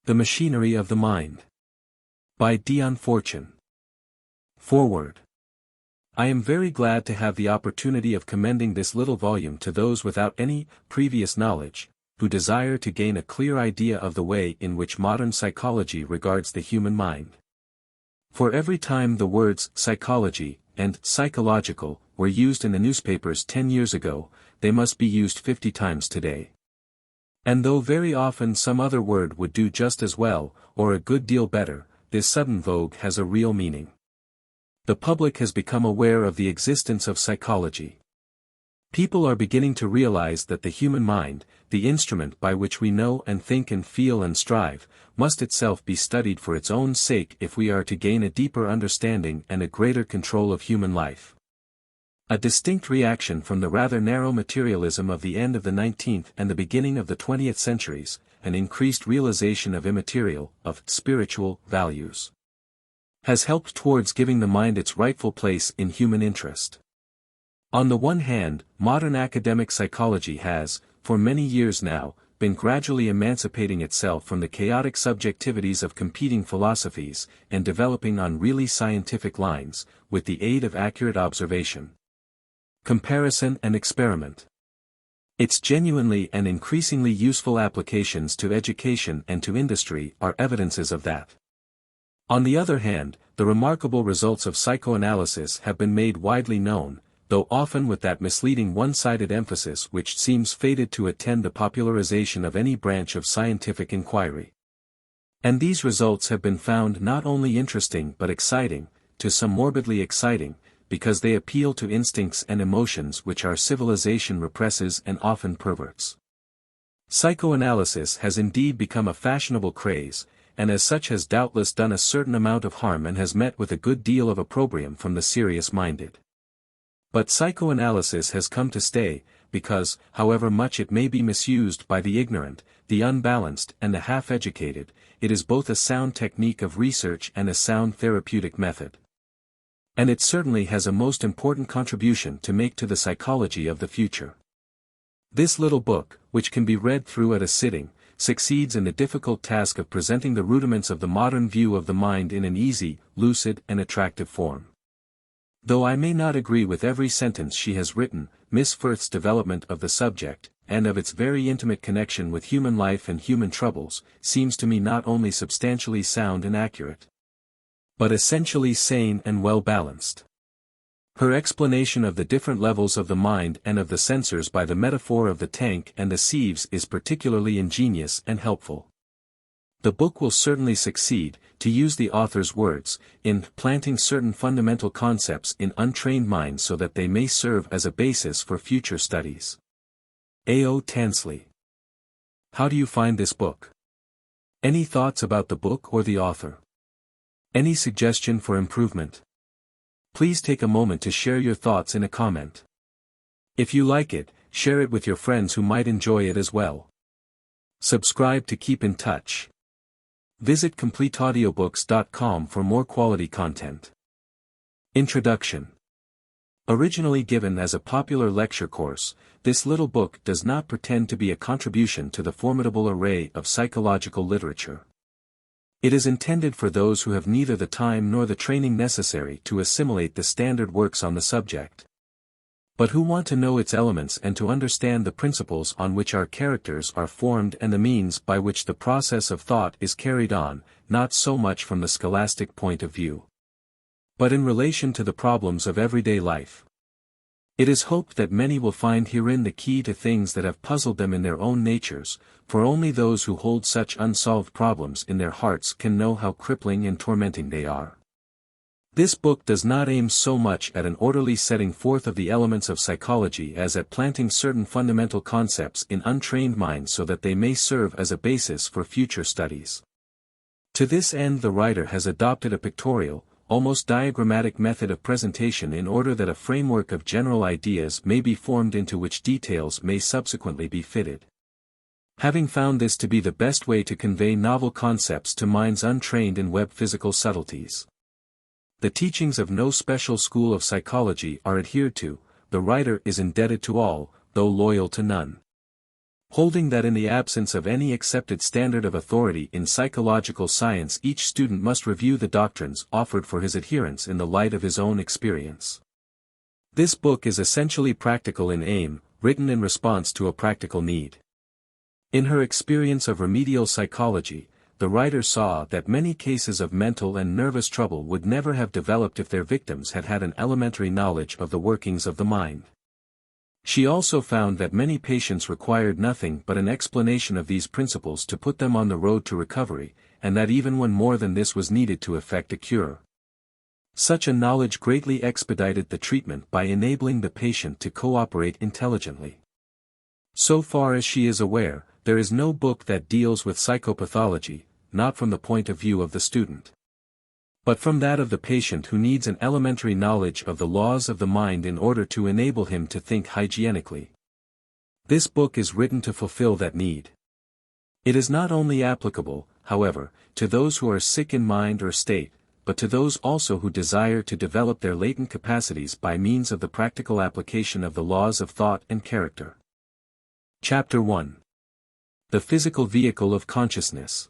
The Machinery of the Mind. By Dion Fortune. Foreword. I am very glad to have the opportunity of commending this little volume to those without any previous knowledge, who desire to gain a clear idea of the way in which modern psychology regards the human mind. For every time the words psychology and psychological were used in the newspapers 10 years ago, they must be used 50 times today. And though very often some other word would do just as well, or a good deal better, this sudden vogue has a real meaning. The public has become aware of the existence of psychology. People are beginning to realize that the human mind, the instrument by which we know and think and feel and strive, must itself be studied for its own sake if we are to gain a deeper understanding and a greater control of human life. A distinct reaction from the rather narrow materialism of the end of the 19th and the beginning of the 20th centuries, an increased realization of immaterial, of spiritual, values, has helped towards giving the mind its rightful place in human interest. On the one hand, modern academic psychology has, for many years now, been gradually emancipating itself from the chaotic subjectivities of competing philosophies, and developing on really scientific lines, with the aid of accurate observation, comparison and experiment. Its genuinely and increasingly useful applications to education and to industry are evidences of that. On the other hand, the remarkable results of psychoanalysis have been made widely known, though often with that misleading one-sided emphasis which seems fated to attend the popularization of any branch of scientific inquiry. And these results have been found not only interesting but exciting, to some morbidly exciting, because they appeal to instincts and emotions which our civilization represses and often perverts. Psychoanalysis has indeed become a fashionable craze, and as such has doubtless done a certain amount of harm and has met with a good deal of opprobrium from the serious-minded. But psychoanalysis has come to stay, because, however much it may be misused by the ignorant, the unbalanced and the half-educated, it is both a sound technique of research and a sound therapeutic method. And it certainly has a most important contribution to make to the psychology of the future. This little book, which can be read through at a sitting, succeeds in the difficult task of presenting the rudiments of the modern view of the mind in an easy, lucid and attractive form. Though I may not agree with every sentence she has written, Miss Firth's development of the subject, and of its very intimate connection with human life and human troubles, seems to me not only substantially sound and accurate, but essentially sane and well-balanced. Her explanation of the different levels of the mind and of the sensors by the metaphor of the tank and the sieves is particularly ingenious and helpful. The book will certainly succeed, to use the author's words, in planting certain fundamental concepts in untrained minds so that they may serve as a basis for future studies. A.O. Tansley. How do you find this book? Any thoughts about the book or the author? Any suggestion for improvement? Please take a moment to share your thoughts in a comment. If you like it, share it with your friends who might enjoy it as well. Subscribe to keep in touch. Visit CompleteAudiobooks.com for more quality content. Introduction. Originally given as a popular lecture course, this little book does not pretend to be a contribution to the formidable array of psychological literature. It is intended for those who have neither the time nor the training necessary to assimilate the standard works on the subject, but who want to know its elements and to understand the principles on which our characters are formed and the means by which the process of thought is carried on, not so much from the scholastic point of view, but in relation to the problems of everyday life. It is hoped that many will find herein the key to things that have puzzled them in their own natures, for only those who hold such unsolved problems in their hearts can know how crippling and tormenting they are. This book does not aim so much at an orderly setting forth of the elements of psychology as at planting certain fundamental concepts in untrained minds so that they may serve as a basis for future studies. To this end the writer has adopted a pictorial, almost diagrammatic method of presentation in order that a framework of general ideas may be formed into which details may subsequently be fitted. Having found this to be the best way to convey novel concepts to minds untrained in web physical subtleties, the teachings of no special school of psychology are adhered to, the writer is indebted to all, though loyal to none. holding that in the absence of any accepted standard of authority in psychological science each student must review the doctrines offered for his adherence in the light of his own experience. This book is essentially practical in aim, written in response to a practical need. In her experience of remedial psychology, the writer saw that many cases of mental and nervous trouble would never have developed if their victims had had an elementary knowledge of the workings of the mind. She also found that many patients required nothing but an explanation of these principles to put them on the road to recovery, and that even when more than this was needed to effect a cure. Such a knowledge greatly expedited the treatment by enabling the patient to cooperate intelligently. So far as she is aware, there is no book that deals with psychopathology, not from the point of view of the student, but from that of the patient who needs an elementary knowledge of the laws of the mind in order to enable him to think hygienically. This book is written to fulfill that need. It is not only applicable, however, to those who are sick in mind or state, but to those also who desire to develop their latent capacities by means of the practical application of the laws of thought and character. Chapter 1. The Physical Vehicle of Consciousness.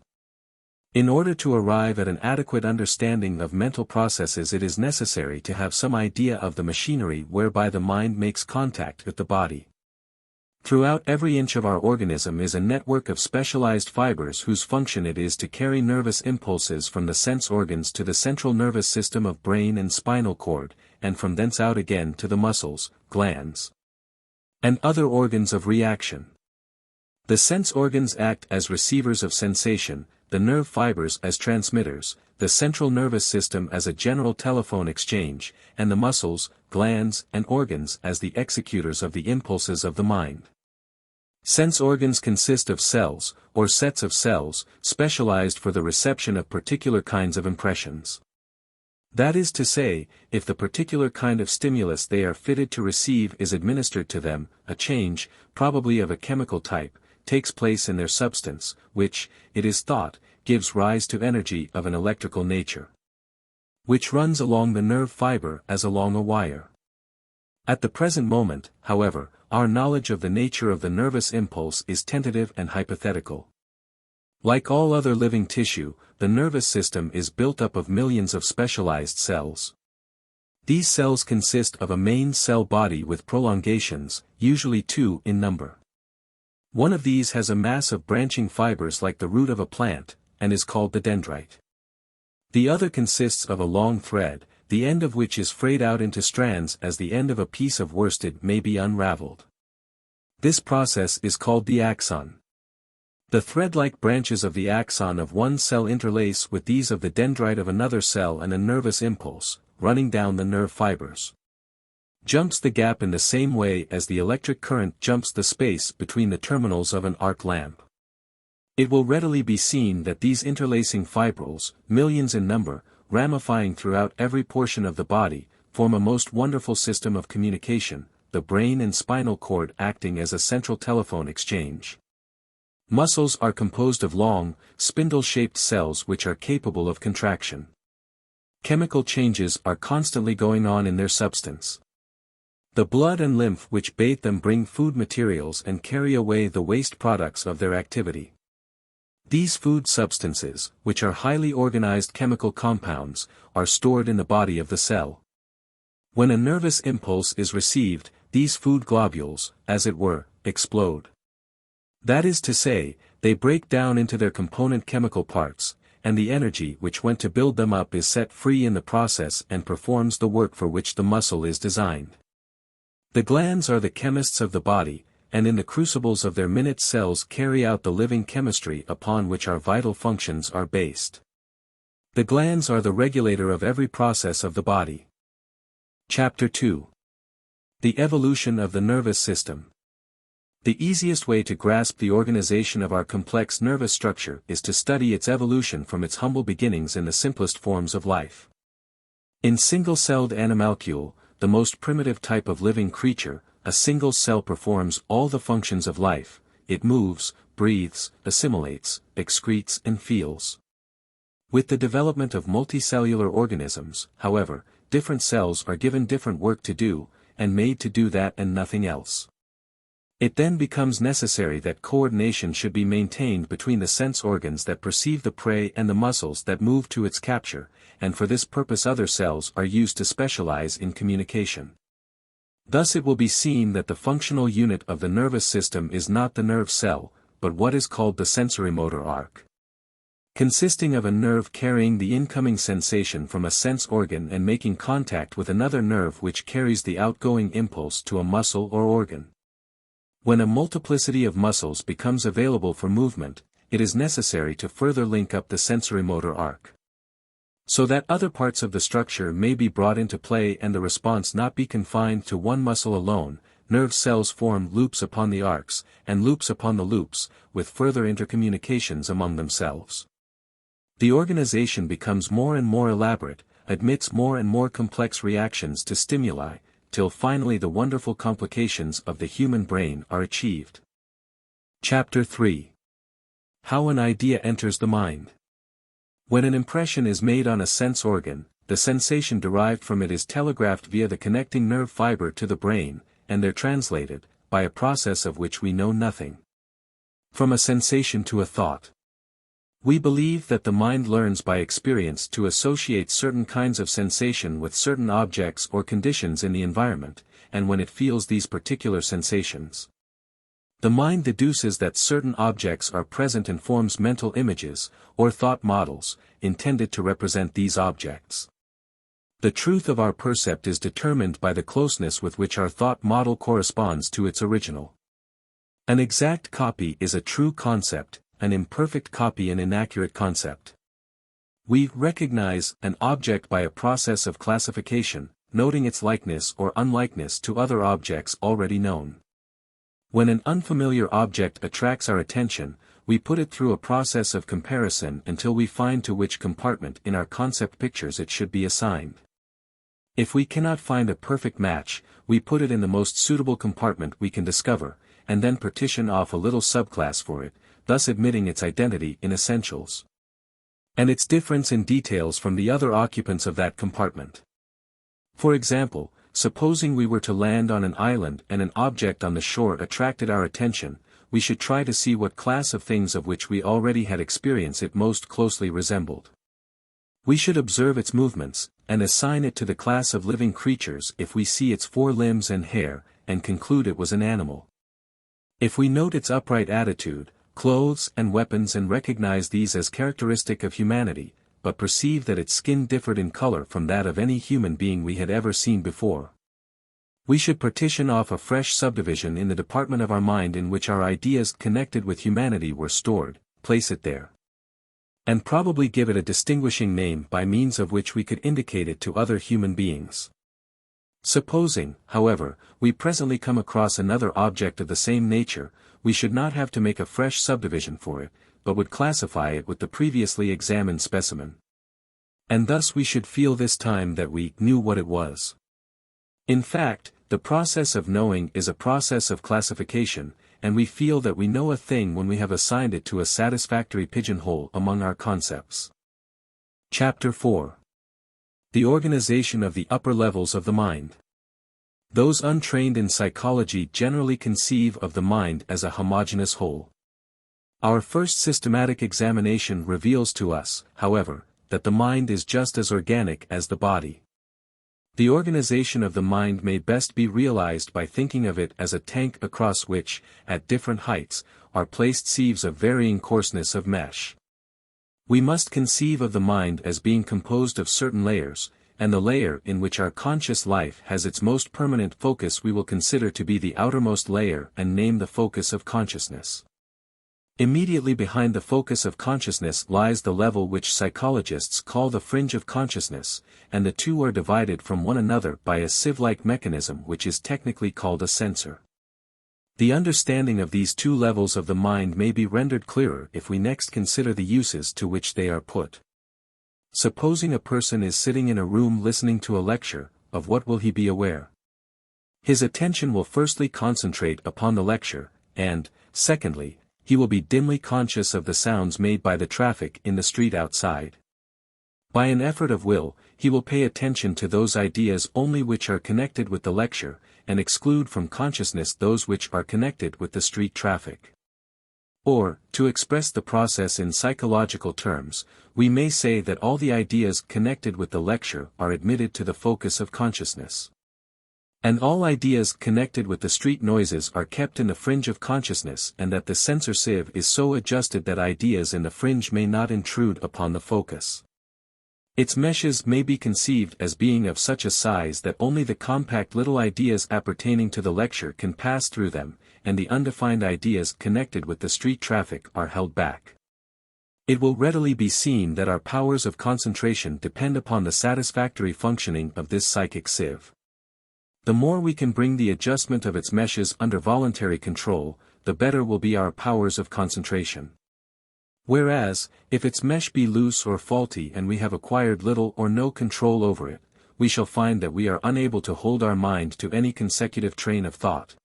In order to arrive at an adequate understanding of mental processes, it is necessary to have some idea of the machinery whereby the mind makes contact with the body. Throughout every inch of our organism is a network of specialized fibers whose function it is to carry nervous impulses from the sense organs to the central nervous system of brain and spinal cord, and from thence out again to the muscles, glands, and other organs of reaction. The sense organs act as receivers of sensation, the nerve fibers as transmitters, the central nervous system as a general telephone exchange, and the muscles, glands, and organs as the executors of the impulses of the mind. Sense organs consist of cells, or sets of cells, specialized for the reception of particular kinds of impressions. That is to say, if the particular kind of stimulus they are fitted to receive is administered to them, a change, probably of a chemical type, takes place in their substance, which, it is thought, gives rise to energy of an electrical nature, which runs along the nerve fiber as along a wire. At the present moment, however, our knowledge of the nature of the nervous impulse is tentative and hypothetical. Like all other living tissue, the nervous system is built up of millions of specialized cells. These cells consist of a main cell body with prolongations, usually 2 in number. One of these has a mass of branching fibers like the root of a plant, and is called the dendrite. The other consists of a long thread, the end of which is frayed out into strands as the end of a piece of worsted may be unraveled. This process is called the axon. The thread-like branches of the axon of one cell interlace with these of the dendrite of another cell, and a nervous impulse, running down the nerve fibers, jumps the gap in the same way as the electric current jumps the space between the terminals of an arc lamp. It will readily be seen that these interlacing fibrils, millions in number, ramifying throughout every portion of the body, form a most wonderful system of communication, the brain and spinal cord acting as a central telephone exchange. Muscles are composed of long, spindle-shaped cells which are capable of contraction. Chemical changes are constantly going on in their substance. The blood and lymph which bathe them bring food materials and carry away the waste products of their activity. These food substances, which are highly organized chemical compounds, are stored in the body of the cell. When a nervous impulse is received, these food globules, as it were, explode. That is to say, they break down into their component chemical parts, and the energy which went to build them up is set free in the process and performs the work for which the muscle is designed. The glands are the chemists of the body, and in the crucibles of their minute cells carry out the living chemistry upon which our vital functions are based. The glands are the regulator of every process of the body. Chapter 2. The Evolution of the Nervous System. The easiest way to grasp the organization of our complex nervous structure is to study its evolution from its humble beginnings in the simplest forms of life. In single-celled animalcule, the most primitive type of living creature, a single cell performs all the functions of life. It moves, breathes, assimilates, excretes and feels. With the development of multicellular organisms, however, different cells are given different work to do, and made to do that and nothing else. It then becomes necessary that coordination should be maintained between the sense organs that perceive the prey and the muscles that move to its capture, and for this purpose other cells are used to specialize in communication. Thus it will be seen that the functional unit of the nervous system is not the nerve cell, but what is called the sensorimotor arc, consisting of a nerve carrying the incoming sensation from a sense organ and making contact with another nerve which carries the outgoing impulse to a muscle or organ. When a multiplicity of muscles becomes available for movement, it is necessary to further link up the sensorimotor arc, so that other parts of the structure may be brought into play and the response not be confined to one muscle alone. Nerve cells form loops upon the arcs, and loops upon the loops, with further intercommunications among themselves. The organization becomes more and more elaborate, admits more and more complex reactions to stimuli, till finally the wonderful complications of the human brain are achieved. Chapter 3. How an idea enters the mind. When an impression is made on a sense organ, the sensation derived from it is telegraphed via the connecting nerve fiber to the brain, and there translated, by a process of which we know nothing. From a sensation to a thought. We believe that the mind learns by experience to associate certain kinds of sensation with certain objects or conditions in the environment, and when it feels these particular sensations, the mind deduces that certain objects are present and forms mental images, or thought models, intended to represent these objects. The truth of our percept is determined by the closeness with which our thought model corresponds to its original. An exact copy is a true concept, an imperfect copy an inaccurate concept. We recognize an object by a process of classification, noting its likeness or unlikeness to other objects already known. When an unfamiliar object attracts our attention, we put it through a process of comparison until we find to which compartment in our concept pictures it should be assigned. If we cannot find a perfect match, we put it in the most suitable compartment we can discover, and then partition off a little subclass for it, thus admitting its identity in essentials, and its difference in details from the other occupants of that compartment. For example, supposing we were to land on an island and an object on the shore attracted our attention, we should try to see what class of things of which we already had experience it most closely resembled. We should observe its movements, and assign it to the class of living creatures if we see its 4 limbs and hair, and conclude it was an animal. If we note its upright attitude, clothes and weapons and recognize these as characteristic of humanity, but perceive that its skin differed in color from that of any human being we had ever seen before, we should partition off a fresh subdivision in the department of our mind in which our ideas connected with humanity were stored, place it there, and probably give it a distinguishing name by means of which we could indicate it to other human beings. Supposing, however, we presently come across another object of the same nature, we should not have to make a fresh subdivision for it, but would classify it with the previously examined specimen. And thus we should feel this time that we knew what it was. In fact, the process of knowing is a process of classification, and we feel that we know a thing when we have assigned it to a satisfactory pigeonhole among our concepts. Chapter 4. The organization of the upper levels of the mind. Those untrained in psychology generally conceive of the mind as a homogeneous whole. Our first systematic examination reveals to us, however, that the mind is just as organic as the body. The organization of the mind may best be realized by thinking of it as a tank across which, at different heights, are placed sieves of varying coarseness of mesh. We must conceive of the mind as being composed of certain layers, and the layer in which our conscious life has its most permanent focus we will consider to be the outermost layer and name the focus of consciousness. Immediately behind the focus of consciousness lies the level which psychologists call the fringe of consciousness, and the two are divided from one another by a sieve-like mechanism which is technically called a sensor. The understanding of these two levels of the mind may be rendered clearer if we next consider the uses to which they are put. Supposing a person is sitting in a room listening to a lecture, of what will he be aware? His attention will firstly concentrate upon the lecture, and, secondly, he will be dimly conscious of the sounds made by the traffic in the street outside. By an effort of will, he will pay attention to those ideas only which are connected with the lecture, and exclude from consciousness those which are connected with the street traffic. Or, to express the process in psychological terms, we may say that all the ideas connected with the lecture are admitted to the focus of consciousness. And all ideas connected with the street noises are kept in the fringe of consciousness, and that the sensor sieve is so adjusted that ideas in the fringe may not intrude upon the focus. Its meshes may be conceived as being of such a size that only the compact little ideas appertaining to the lecture can pass through them, and the undefined ideas connected with the street traffic are held back. It will readily be seen that our powers of concentration depend upon the satisfactory functioning of this psychic sieve. The more we can bring the adjustment of its meshes under voluntary control, the better will be our powers of concentration. Whereas, if its mesh be loose or faulty and we have acquired little or no control over it, we shall find that we are unable to hold our mind to any consecutive train of thought.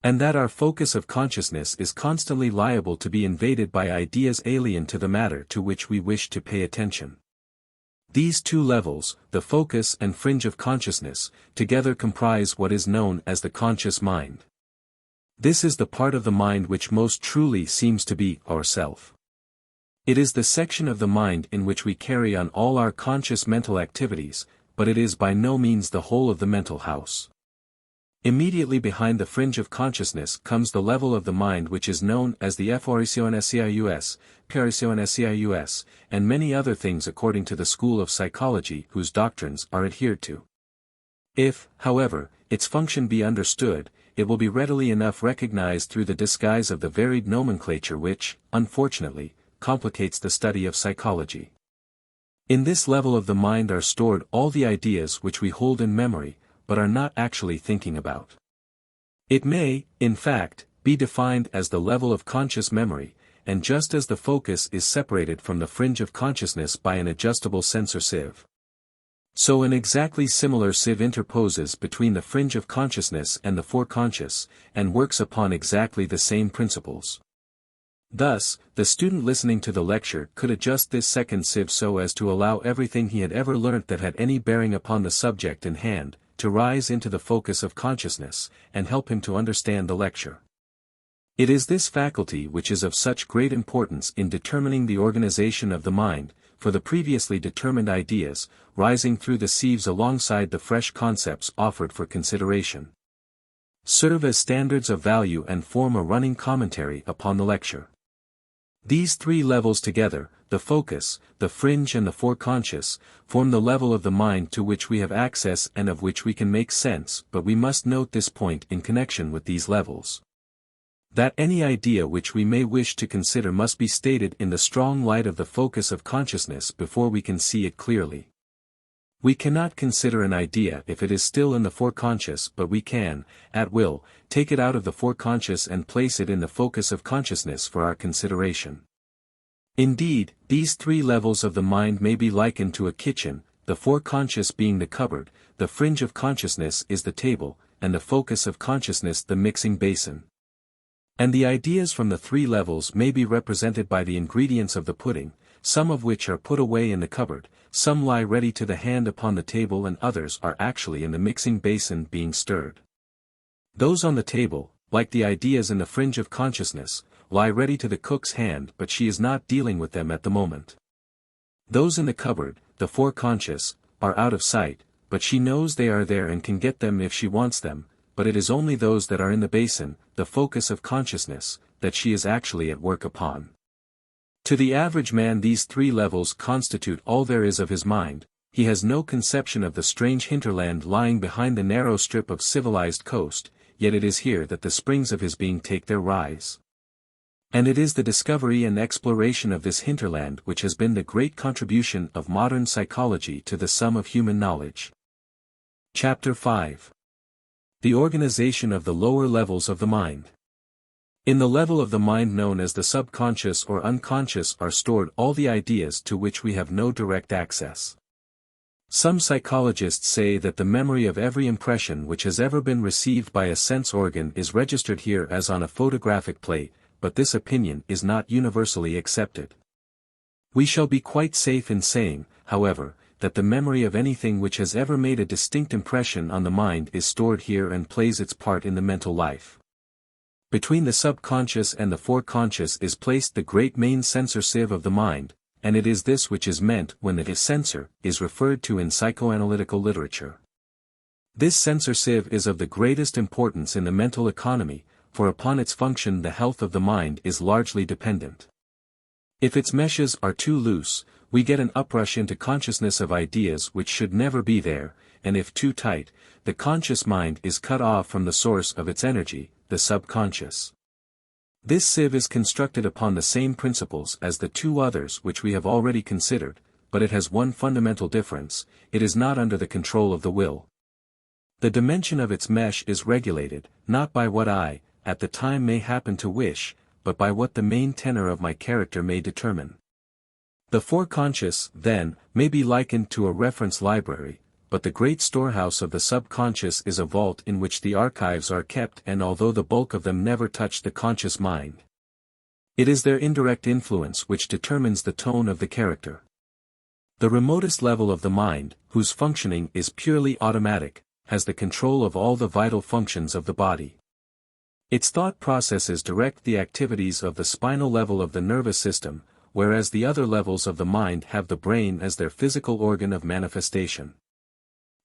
And that our focus of consciousness is constantly liable to be invaded by ideas alien to the matter to which we wish to pay attention. These two levels, the focus and fringe of consciousness, together comprise what is known as the conscious mind. This is the part of the mind which most truly seems to be ourself. It is the section of the mind in which we carry on all our conscious mental activities, but it is by no means the whole of the mental house. Immediately behind the fringe of consciousness comes the level of the mind which is known as the Forecius, Parecius, and many other things according to the school of psychology whose doctrines are adhered to. If, however, its function be understood, it will be readily enough recognized through the disguise of the varied nomenclature which, unfortunately, complicates the study of psychology. In this level of the mind are stored all the ideas which we hold in memory, but are not actually thinking about. It may, in fact, be defined as the level of conscious memory, and just as the focus is separated from the fringe of consciousness by an adjustable sensor sieve, so an exactly similar sieve interposes between the fringe of consciousness and the foreconscious, and works upon exactly the same principles. Thus, the student listening to the lecture could adjust this second sieve so as to allow everything he had ever learnt that had any bearing upon the subject in hand, to rise into the focus of consciousness, and help him to understand the lecture. It is this faculty which is of such great importance in determining the organization of the mind, for the previously determined ideas, rising through the sieves alongside the fresh concepts offered for consideration, serve as standards of value and form a running commentary upon the lecture. These three levels together, the focus, the fringe and the foreconscious, form the level of the mind to which we have access and of which we can make sense, but we must note this point in connection with these levels. That any idea which we may wish to consider must be stated in the strong light of the focus of consciousness before we can see it clearly. We cannot consider an idea if it is still in the foreconscious, but we can, at will, take it out of the foreconscious and place it in the focus of consciousness for our consideration. Indeed, these three levels of the mind may be likened to a kitchen, the foreconscious being the cupboard, the fringe of consciousness is the table, and the focus of consciousness the mixing basin. And the ideas from the three levels may be represented by the ingredients of the pudding, some of which are put away in the cupboard, some lie ready to the hand upon the table and others are actually in the mixing basin being stirred. Those on the table, like the ideas in the fringe of consciousness, lie ready to the cook's hand but she is not dealing with them at the moment. Those in the cupboard, the foreconscious, are out of sight, but she knows they are there and can get them if she wants them, but it is only those that are in the basin, the focus of consciousness, that she is actually at work upon. To the average man these three levels constitute all there is of his mind. He has no conception of the strange hinterland lying behind the narrow strip of civilized coast, yet it is here that the springs of his being take their rise. And it is the discovery and exploration of this hinterland which has been the great contribution of modern psychology to the sum of human knowledge. Chapter 5. The organization of the lower levels of the mind. In the level of the mind known as the subconscious or unconscious are stored all the ideas to which we have no direct access. Some psychologists say that the memory of every impression which has ever been received by a sense organ is registered here as on a photographic plate, but this opinion is not universally accepted. We shall be quite safe in saying, however, that the memory of anything which has ever made a distinct impression on the mind is stored here and plays its part in the mental life. Between the subconscious and the foreconscious is placed the great main sensor sieve of the mind, and it is this which is meant when the sensor is referred to in psychoanalytical literature. This sensor sieve is of the greatest importance in the mental economy, for upon its function the health of the mind is largely dependent. If its meshes are too loose, we get an uprush into consciousness of ideas which should never be there, and if too tight, the conscious mind is cut off from the source of its energy, the subconscious. This sieve is constructed upon the same principles as the two others which we have already considered, but it has one fundamental difference: it is not under the control of the will. The dimension of its mesh is regulated, not by what I, at the time may happen to wish, but by what the main tenor of my character may determine. The foreconscious, then, may be likened to a reference library, but the great storehouse of the subconscious is a vault in which the archives are kept, and although the bulk of them never touch the conscious mind, it is their indirect influence which determines the tone of the character. The remotest level of the mind, whose functioning is purely automatic, has the control of all the vital functions of the body. Its thought processes direct the activities of the spinal level of the nervous system, whereas the other levels of the mind have the brain as their physical organ of manifestation.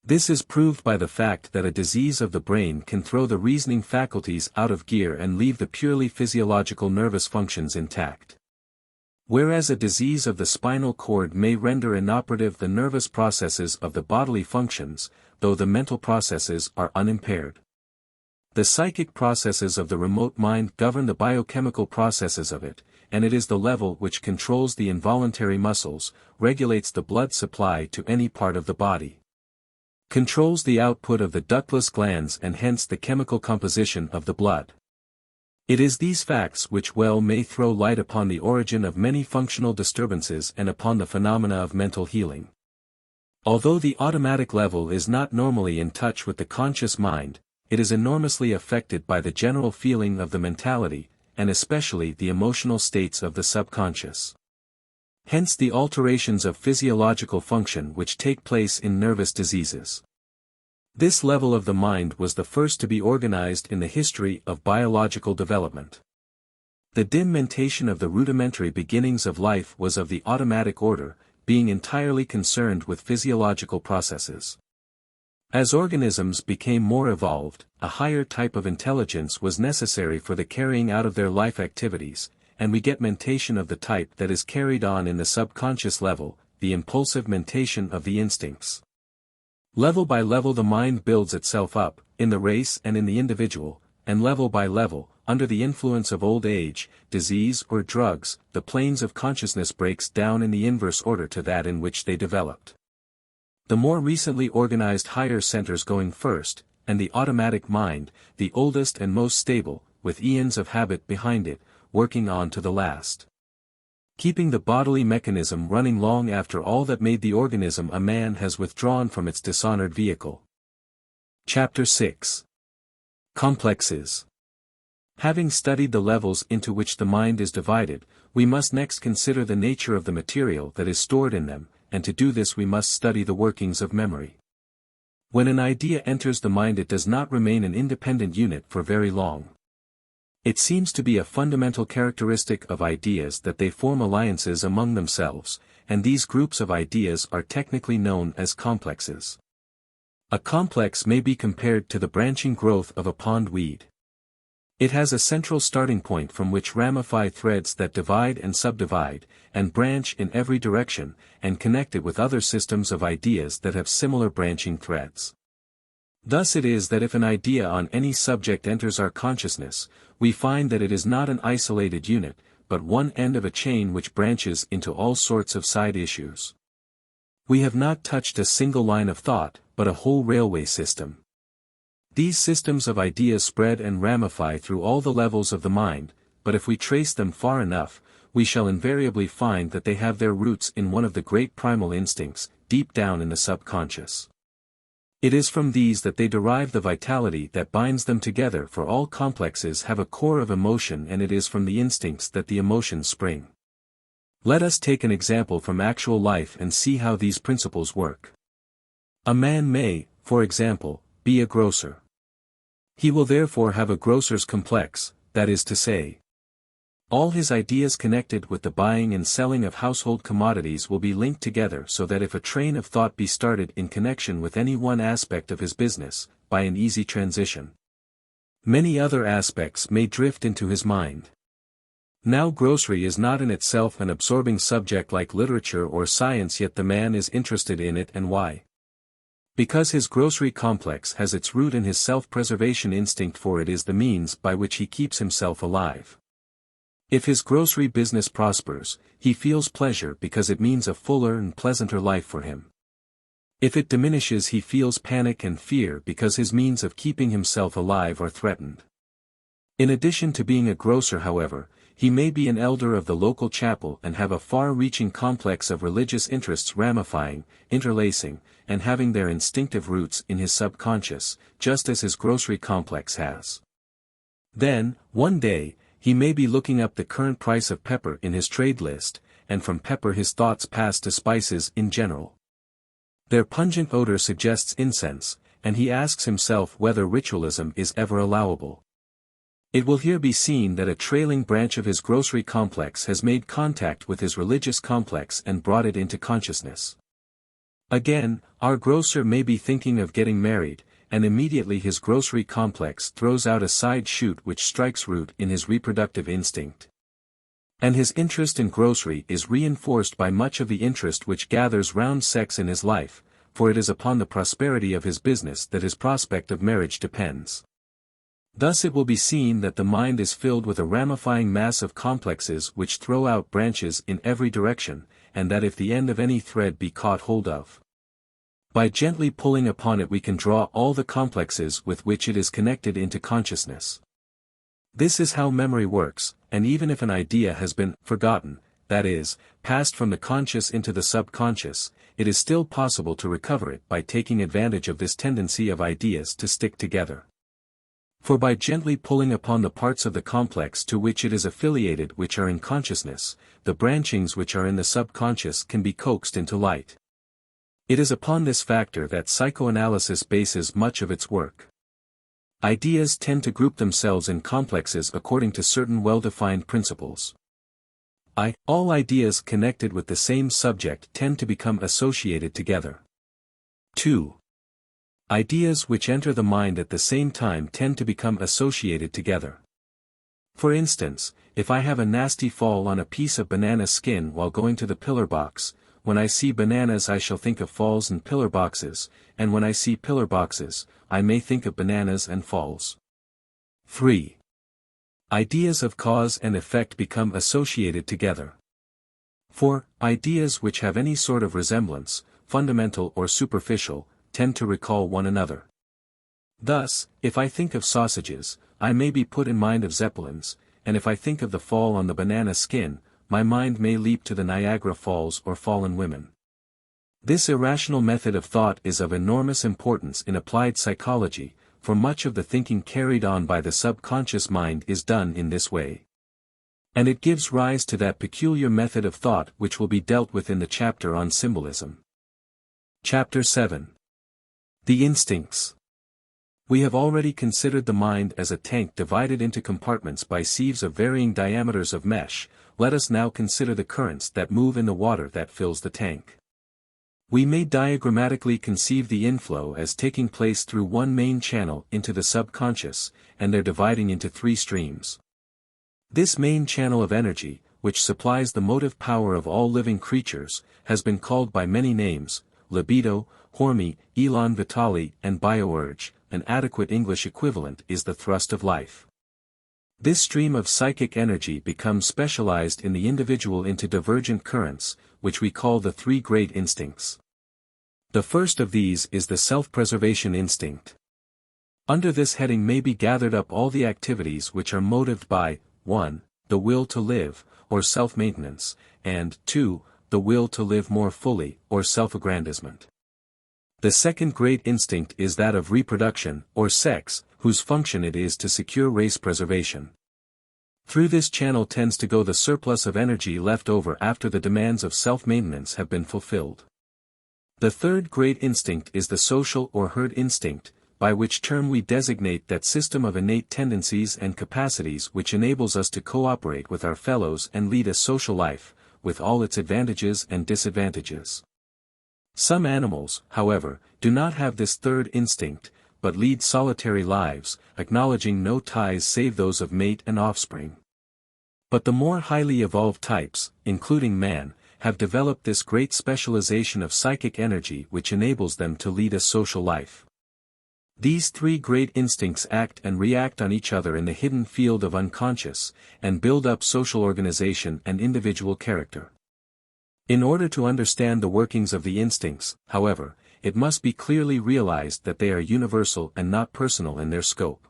This is proved by the fact that a disease of the brain can throw the reasoning faculties out of gear and leave the purely physiological nervous functions intact. Whereas a disease of the spinal cord may render inoperative the nervous processes of the bodily functions, though the mental processes are unimpaired. The psychic processes of the remote mind govern the biochemical processes of it, and it is the level which controls the involuntary muscles, regulates the blood supply to any part of the body, controls the output of the ductless glands and hence the chemical composition of the blood. It is these facts which well may throw light upon the origin of many functional disturbances and upon the phenomena of mental healing. Although the automatic level is not normally in touch with the conscious mind, it is enormously affected by the general feeling of the mentality, and especially the emotional states of the subconscious. Hence the alterations of physiological function which take place in nervous diseases. This level of the mind was the first to be organized in the history of biological development. The dim mentation of the rudimentary beginnings of life was of the automatic order, being entirely concerned with physiological processes. As organisms became more evolved, a higher type of intelligence was necessary for the carrying out of their life activities, and we get mentation of the type that is carried on in the subconscious level, the impulsive mentation of the instincts. Level by level the mind builds itself up, in the race and in the individual, and level by level, under the influence of old age, disease or drugs, the planes of consciousness breaks down in the inverse order to that in which they developed. The more recently organized higher centers going first, and the automatic mind, the oldest and most stable, with eons of habit behind it, working on to the last, keeping the bodily mechanism running long after all that made the organism a man has withdrawn from its dishonored vehicle. Chapter 6. Complexes. Having studied the levels into which the mind is divided, we must next consider the nature of the material that is stored in them, and to do this we must study the workings of memory. When an idea enters the mind it does not remain an independent unit for very long. It seems to be a fundamental characteristic of ideas that they form alliances among themselves, and these groups of ideas are technically known as complexes. A complex may be compared to the branching growth of a pond weed. It has a central starting point from which ramify threads that divide and subdivide, and branch in every direction, and connect it with other systems of ideas that have similar branching threads. Thus it is that if an idea on any subject enters our consciousness, we find that it is not an isolated unit, but one end of a chain which branches into all sorts of side issues. We have not touched a single line of thought, but a whole railway system. These systems of ideas spread and ramify through all the levels of the mind, but if we trace them far enough, we shall invariably find that they have their roots in one of the great primal instincts, deep down in the subconscious. It is from these that they derive the vitality that binds them together, for all complexes have a core of emotion, and it is from the instincts that the emotions spring. Let us take an example from actual life and see how these principles work. A man may, for example, be a grocer. He will therefore have a grocer's complex, that is to say, all his ideas connected with the buying and selling of household commodities will be linked together so that if a train of thought be started in connection with any one aspect of his business, by an easy transition, many other aspects may drift into his mind. Now grocery is not in itself an absorbing subject like literature or science, yet the man is interested in it, and why? Because his grocery complex has its root in his self-preservation instinct, for it is the means by which he keeps himself alive. If his grocery business prospers, he feels pleasure because it means a fuller and pleasanter life for him. If it diminishes, he feels panic and fear because his means of keeping himself alive are threatened. In addition to being a grocer, however, he may be an elder of the local chapel and have a far-reaching complex of religious interests ramifying, interlacing, and having their instinctive roots in his subconscious, just as his grocery complex has. Then, one day, he may be looking up the current price of pepper in his trade list, and from pepper his thoughts pass to spices in general. Their pungent odor suggests incense, and he asks himself whether ritualism is ever allowable. It will here be seen that a trailing branch of his grocery complex has made contact with his religious complex and brought it into consciousness. Again, our grocer may be thinking of getting married, and immediately his grocery complex throws out a side shoot which strikes root in his reproductive instinct. And his interest in grocery is reinforced by much of the interest which gathers round sex in his life, for it is upon the prosperity of his business that his prospect of marriage depends. Thus it will be seen that the mind is filled with a ramifying mass of complexes which throw out branches in every direction, and that if the end of any thread be caught hold of, by gently pulling upon it we can draw all the complexes with which it is connected into consciousness. This is how memory works, and even if an idea has been forgotten, that is, passed from the conscious into the subconscious, it is still possible to recover it by taking advantage of this tendency of ideas to stick together. For by gently pulling upon the parts of the complex to which it is affiliated which are in consciousness, the branchings which are in the subconscious can be coaxed into light. It is upon this factor that psychoanalysis bases much of its work. Ideas tend to group themselves in complexes according to certain well-defined principles. All ideas connected with the same subject tend to become associated together. 2. Ideas which enter the mind at the same time tend to become associated together. For instance, if I have a nasty fall on a piece of banana skin while going to the pillar box, when I see bananas I shall think of falls and pillar boxes, and when I see pillar boxes, I may think of bananas and falls. 3. Ideas of cause and effect become associated together. 4. Ideas which have any sort of resemblance, fundamental or superficial, tend to recall one another. Thus, if I think of sausages, I may be put in mind of zeppelins, and if I think of the fall on the banana skin, my mind may leap to the Niagara Falls or fallen women. This irrational method of thought is of enormous importance in applied psychology, for much of the thinking carried on by the subconscious mind is done in this way. And it gives rise to that peculiar method of thought which will be dealt with in the chapter on symbolism. Chapter 7. The Instincts. We have already considered the mind as a tank divided into compartments by sieves of varying diameters of mesh. Let us now consider the currents that move in the water that fills the tank. We may diagrammatically conceive the inflow as taking place through one main channel into the subconscious, and their dividing into 3 streams. This main channel of energy, which supplies the motive power of all living creatures, has been called by many names: libido, horme, elan vitale, and biourge. An adequate English equivalent is the thrust of life. This stream of psychic energy becomes specialized in the individual into divergent currents, which we call the 3 great instincts. The first of these is the self-preservation instinct. Under this heading may be gathered up all the activities which are motived by 1. The will to live, or self-maintenance, and 2. The will to live more fully, or self-aggrandizement. The second great instinct is that of reproduction, or sex, whose function it is to secure race preservation. Through this channel tends to go the surplus of energy left over after the demands of self-maintenance have been fulfilled. The third great instinct is the social or herd instinct, by which term we designate that system of innate tendencies and capacities which enables us to cooperate with our fellows and lead a social life, with all its advantages and disadvantages. Some animals, however, do not have this third instinct, but lead solitary lives, acknowledging no ties save those of mate and offspring. But the more highly evolved types, including man, have developed this great specialization of psychic energy which enables them to lead a social life. These three great instincts act and react on each other in the hidden field of unconscious, and build up social organization and individual character. In order to understand the workings of the instincts, however, it must be clearly realized that they are universal and not personal in their scope.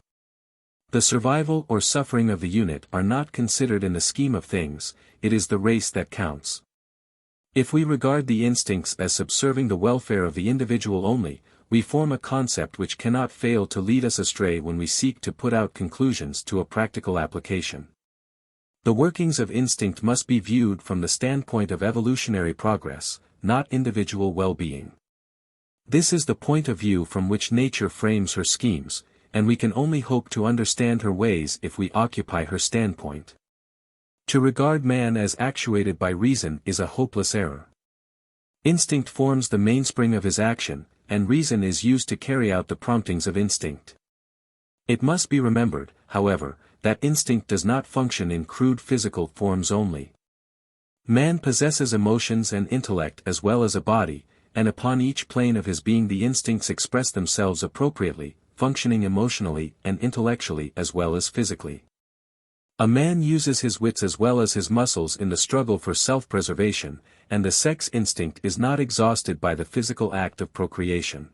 The survival or suffering of the unit are not considered in the scheme of things, it is the race that counts. If we regard the instincts as subserving the welfare of the individual only, we form a concept which cannot fail to lead us astray when we seek to put out conclusions to a practical application. The workings of instinct must be viewed from the standpoint of evolutionary progress, not individual well-being. This is the point of view from which nature frames her schemes, and we can only hope to understand her ways if we occupy her standpoint. To regard man as actuated by reason is a hopeless error. Instinct forms the mainspring of his action, and reason is used to carry out the promptings of instinct. It must be remembered, however, that instinct does not function in crude physical forms only. Man possesses emotions and intellect as well as a body, and upon each plane of his being the instincts express themselves appropriately, functioning emotionally and intellectually as well as physically. A man uses his wits as well as his muscles in the struggle for self-preservation, and the sex instinct is not exhausted by the physical act of procreation.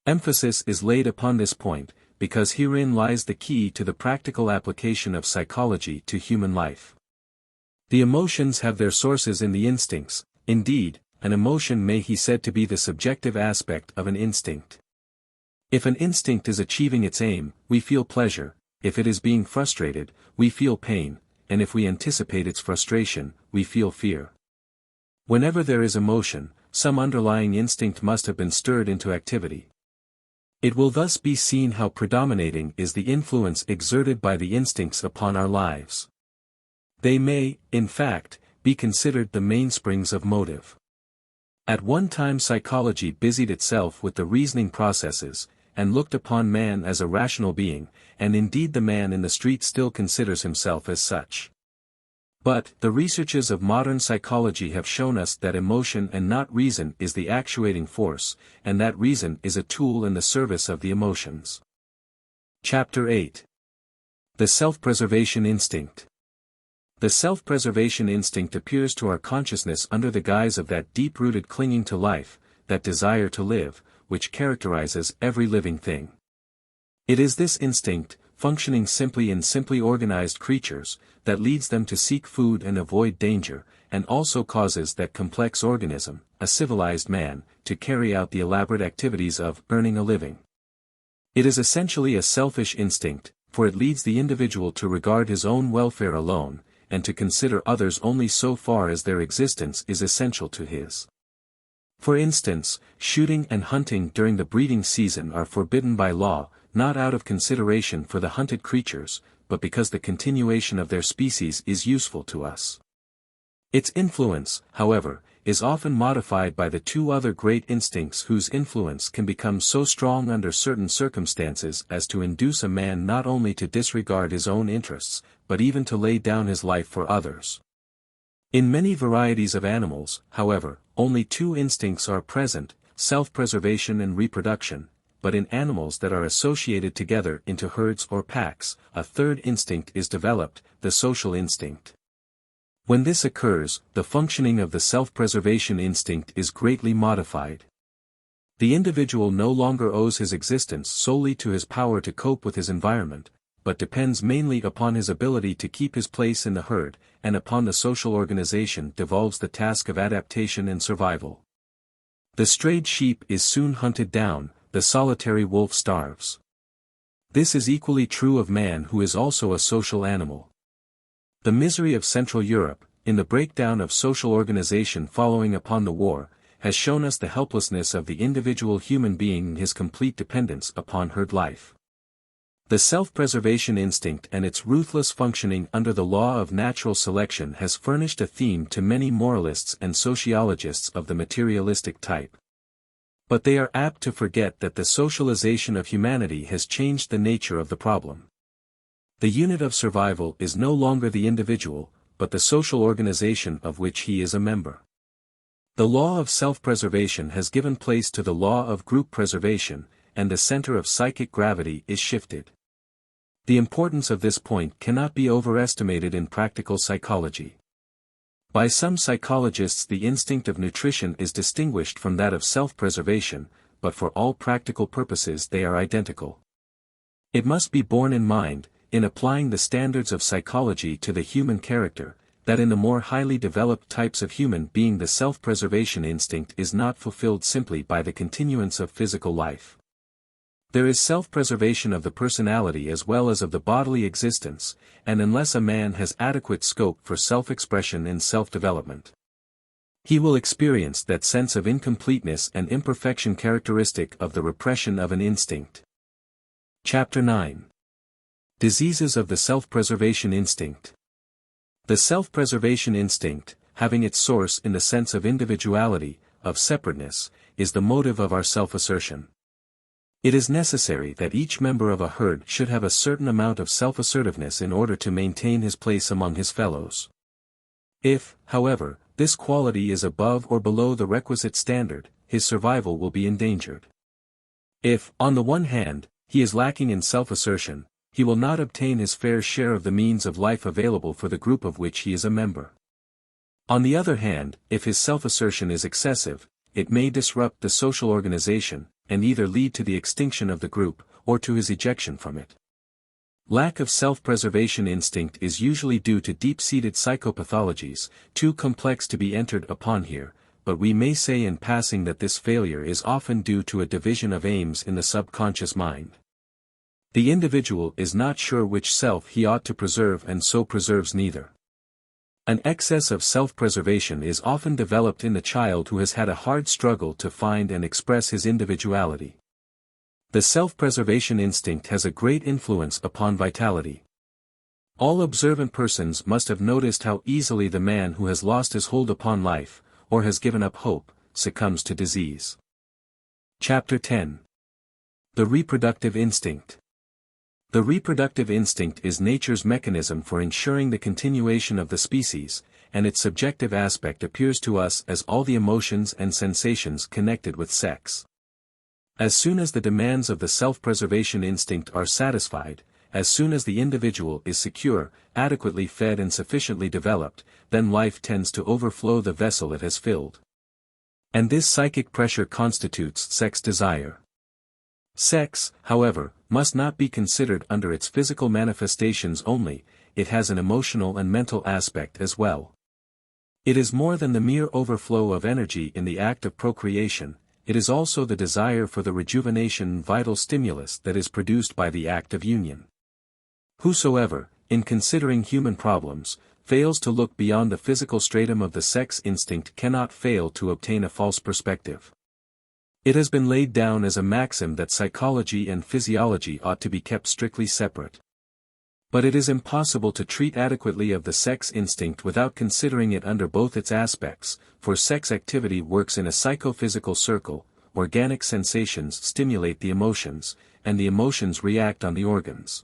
Emphasis is laid upon this point, because herein lies the key to the practical application of psychology to human life. The emotions have their sources in the instincts, indeed, an emotion may be said to be the subjective aspect of an instinct. If an instinct is achieving its aim, we feel pleasure, if it is being frustrated, we feel pain, and if we anticipate its frustration, we feel fear. Whenever there is emotion, some underlying instinct must have been stirred into activity. It will thus be seen how predominating is the influence exerted by the instincts upon our lives. They may, in fact, be considered the mainsprings of motive. At one time psychology busied itself with the reasoning processes, and looked upon man as a rational being, and indeed the man in the street still considers himself as such. But, the researches of modern psychology have shown us that emotion and not reason is the actuating force, and that reason is a tool in the service of the emotions. Chapter 8. The Self-Preservation Instinct. The self-preservation instinct appears to our consciousness under the guise of that deep-rooted clinging to life, that desire to live, which characterizes every living thing. It is this instinct, functioning simply in simply organized creatures, that leads them to seek food and avoid danger, and also causes that complex organism, a civilized man, to carry out the elaborate activities of earning a living. It is essentially a selfish instinct, for it leads the individual to regard his own welfare alone, and to consider others only so far as their existence is essential to his. For instance, shooting and hunting during the breeding season are forbidden by law, not out of consideration for the hunted creatures, but because the continuation of their species is useful to us. Its influence, however, is often modified by the two other great instincts whose influence can become so strong under certain circumstances as to induce a man not only to disregard his own interests, but even to lay down his life for others. In many varieties of animals, however, only two instincts are present, self-preservation and reproduction, but in animals that are associated together into herds or packs, a third instinct is developed, the social instinct. When this occurs, the functioning of the self-preservation instinct is greatly modified. The individual no longer owes his existence solely to his power to cope with his environment, but depends mainly upon his ability to keep his place in the herd, and upon the social organization devolves the task of adaptation and survival. The strayed sheep is soon hunted down, the solitary wolf starves. This is equally true of man, who is also a social animal. The misery of Central Europe, in the breakdown of social organization following upon the war, has shown us the helplessness of the individual human being and his complete dependence upon herd life. The self-preservation instinct and its ruthless functioning under the law of natural selection has furnished a theme to many moralists and sociologists of the materialistic type. But they are apt to forget that the socialization of humanity has changed the nature of the problem. The unit of survival is no longer the individual, but the social organization of which he is a member. The law of self-preservation has given place to the law of group preservation, and the center of psychic gravity is shifted. The importance of this point cannot be overestimated in practical psychology. By some psychologists the instinct of nutrition is distinguished from that of self-preservation, but for all practical purposes they are identical. It must be borne in mind, in applying the standards of psychology to the human character, that in the more highly developed types of human being the self-preservation instinct is not fulfilled simply by the continuance of physical life. There is self-preservation of the personality as well as of the bodily existence, and unless a man has adequate scope for self-expression and self-development, he will experience that sense of incompleteness and imperfection characteristic of the repression of an instinct. Chapter 9. Diseases of the self-preservation instinct. The self-preservation instinct, having its source in the sense of individuality, of separateness, is the motive of our self-assertion. It is necessary that each member of a herd should have a certain amount of self-assertiveness in order to maintain his place among his fellows. If, however, this quality is above or below the requisite standard, his survival will be endangered. If, on the one hand, he is lacking in self-assertion, he will not obtain his fair share of the means of life available for the group of which he is a member. On the other hand, if his self-assertion is excessive, it may disrupt the social organization, and either lead to the extinction of the group, or to his ejection from it. Lack of self-preservation instinct is usually due to deep-seated psychopathologies, too complex to be entered upon here, but we may say in passing that this failure is often due to a division of aims in the subconscious mind. The individual is not sure which self he ought to preserve and so preserves neither. An excess of self-preservation is often developed in the child who has had a hard struggle to find and express his individuality. The self-preservation instinct has a great influence upon vitality. All observant persons must have noticed how easily the man who has lost his hold upon life, or has given up hope, succumbs to disease. Chapter 10. The reproductive instinct. The reproductive instinct is nature's mechanism for ensuring the continuation of the species, and its subjective aspect appears to us as all the emotions and sensations connected with sex. As soon as the demands of the self-preservation instinct are satisfied, as soon as the individual is secure, adequately fed and sufficiently developed, then life tends to overflow the vessel it has filled. And this psychic pressure constitutes sex desire. Sex, however, must not be considered under its physical manifestations only, it has an emotional and mental aspect as well. It is more than the mere overflow of energy in the act of procreation, it is also the desire for the rejuvenation and vital stimulus that is produced by the act of union. Whosoever, in considering human problems, fails to look beyond the physical stratum of the sex instinct cannot fail to obtain a false perspective. It has been laid down as a maxim that psychology and physiology ought to be kept strictly separate. But it is impossible to treat adequately of the sex instinct without considering it under both its aspects, for sex activity works in a psychophysical circle, organic sensations stimulate the emotions, and the emotions react on the organs.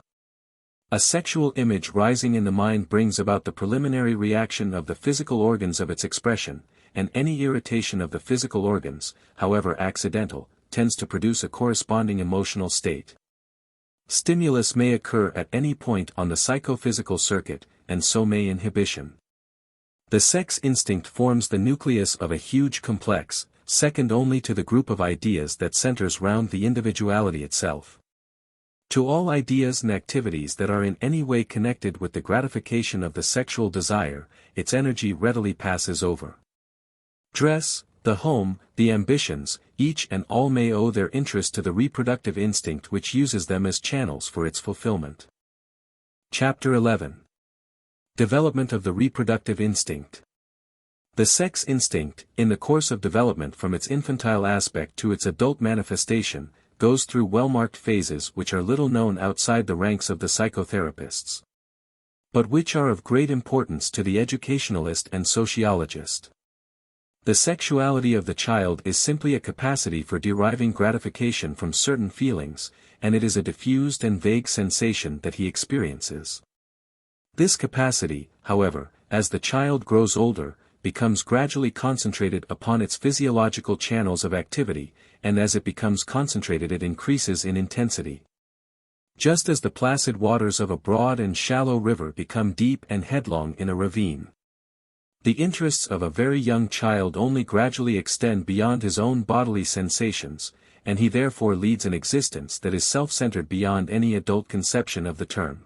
A sexual image rising in the mind brings about the preliminary reaction of the physical organs of its expression, and any irritation of the physical organs, however accidental, tends to produce a corresponding emotional state. Stimulus may occur at any point on the psychophysical circuit, and so may inhibition. The sex instinct forms the nucleus of a huge complex, second only to the group of ideas that centers round the individuality itself. To all ideas and activities that are in any way connected with the gratification of the sexual desire, its energy readily passes over. Dress, the home, the ambitions, each and all may owe their interest to the reproductive instinct which uses them as channels for its fulfillment. Chapter 11. Development of the reproductive instinct. The sex instinct, in the course of development from its infantile aspect to its adult manifestation, goes through well-marked phases which are little known outside the ranks of the psychotherapists, but which are of great importance to the educationalist and sociologist. The sexuality of the child is simply a capacity for deriving gratification from certain feelings, and it is a diffused and vague sensation that he experiences. This capacity, however, as the child grows older, becomes gradually concentrated upon its physiological channels of activity, and as it becomes concentrated it increases in intensity. Just as the placid waters of a broad and shallow river become deep and headlong in a ravine. The interests of a very young child only gradually extend beyond his own bodily sensations, and he therefore leads an existence that is self-centered beyond any adult conception of the term.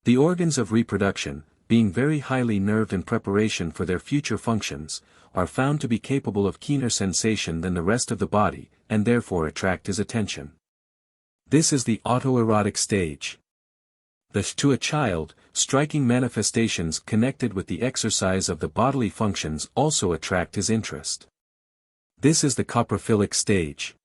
The organs of reproduction, being very highly nerved in preparation for their future functions, are found to be capable of keener sensation than the rest of the body, and therefore attract his attention. This is the autoerotic stage. To a child, striking manifestations connected with the exercise of the bodily functions also attract his interest. This is the coprophilic stage.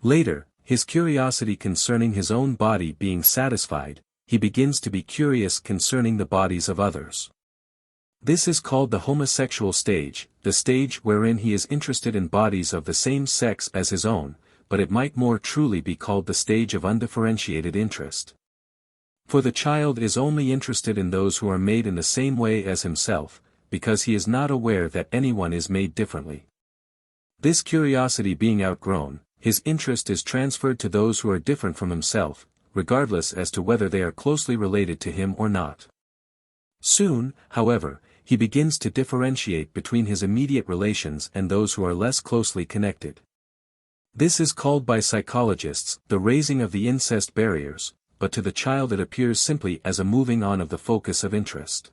Later, his curiosity concerning his own body being satisfied, he begins to be curious concerning the bodies of others. This is called the homosexual stage, the stage wherein he is interested in bodies of the same sex as his own, but it might more truly be called the stage of undifferentiated interest. For the child is only interested in those who are made in the same way as himself, because he is not aware that anyone is made differently. This curiosity being outgrown, his interest is transferred to those who are different from himself, regardless as to whether they are closely related to him or not. Soon, however, he begins to differentiate between his immediate relations and those who are less closely connected. This is called by psychologists the raising of the incest barriers, but to the child it appears simply as a moving on of the focus of interest.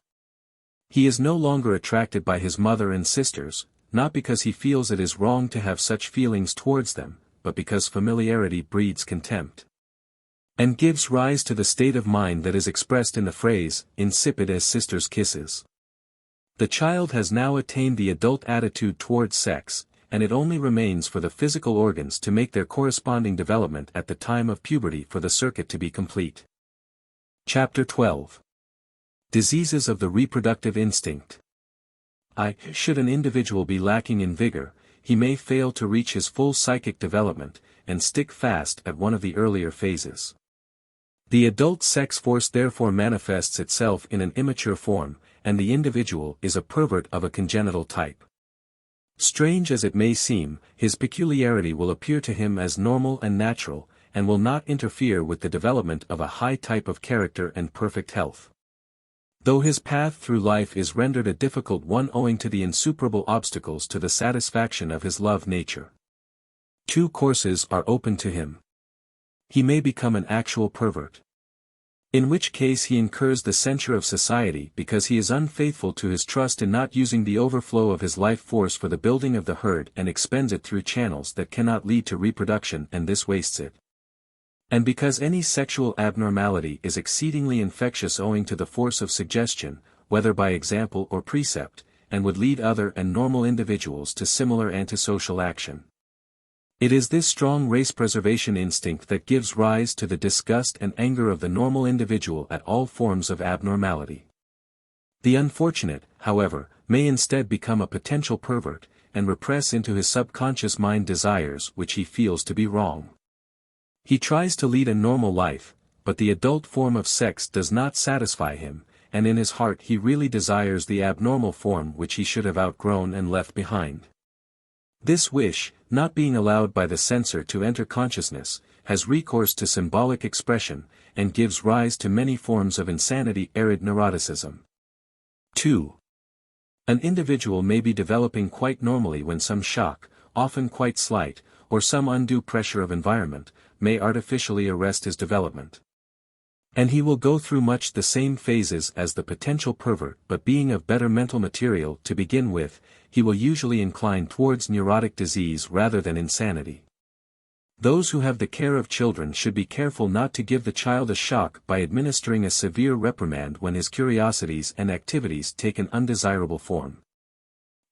He is no longer attracted by his mother and sisters, not because he feels it is wrong to have such feelings towards them, but because familiarity breeds contempt, and gives rise to the state of mind that is expressed in the phrase, insipid as sisters' kisses. The child has now attained the adult attitude towards sex, and it only remains for the physical organs to make their corresponding development at the time of puberty for the circuit to be complete. Chapter 12. Diseases of the Reproductive Instinct. Should an individual be lacking in vigor, he may fail to reach his full psychic development, and stick fast at one of the earlier phases. The adult sex force therefore manifests itself in an immature form, and the individual is a pervert of a congenital type. Strange as it may seem, his peculiarity will appear to him as normal and natural, and will not interfere with the development of a high type of character and perfect health. Though his path through life is rendered a difficult one owing to the insuperable obstacles to the satisfaction of his love nature. Two courses are open to him. He may become an actual pervert, in which case he incurs the censure of society because he is unfaithful to his trust in not using the overflow of his life force for the building of the herd and expends it through channels that cannot lead to reproduction and this wastes it. And because any sexual abnormality is exceedingly infectious owing to the force of suggestion, whether by example or precept, and would lead other and normal individuals to similar antisocial action. It is this strong race preservation instinct that gives rise to the disgust and anger of the normal individual at all forms of abnormality. The unfortunate, however, may instead become a potential pervert, and repress into his subconscious mind desires which he feels to be wrong. He tries to lead a normal life, but the adult form of sex does not satisfy him, and in his heart he really desires the abnormal form which he should have outgrown and left behind. This wish, not being allowed by the censor to enter consciousness, has recourse to symbolic expression, and gives rise to many forms of insanity arid neuroticism. 2. An individual may be developing quite normally when some shock, often quite slight, or some undue pressure of environment, may artificially arrest his development. And he will go through much the same phases as the potential pervert, but being of better mental material to begin with, he will usually incline towards neurotic disease rather than insanity. Those who have the care of children should be careful not to give the child a shock by administering a severe reprimand when his curiosities and activities take an undesirable form.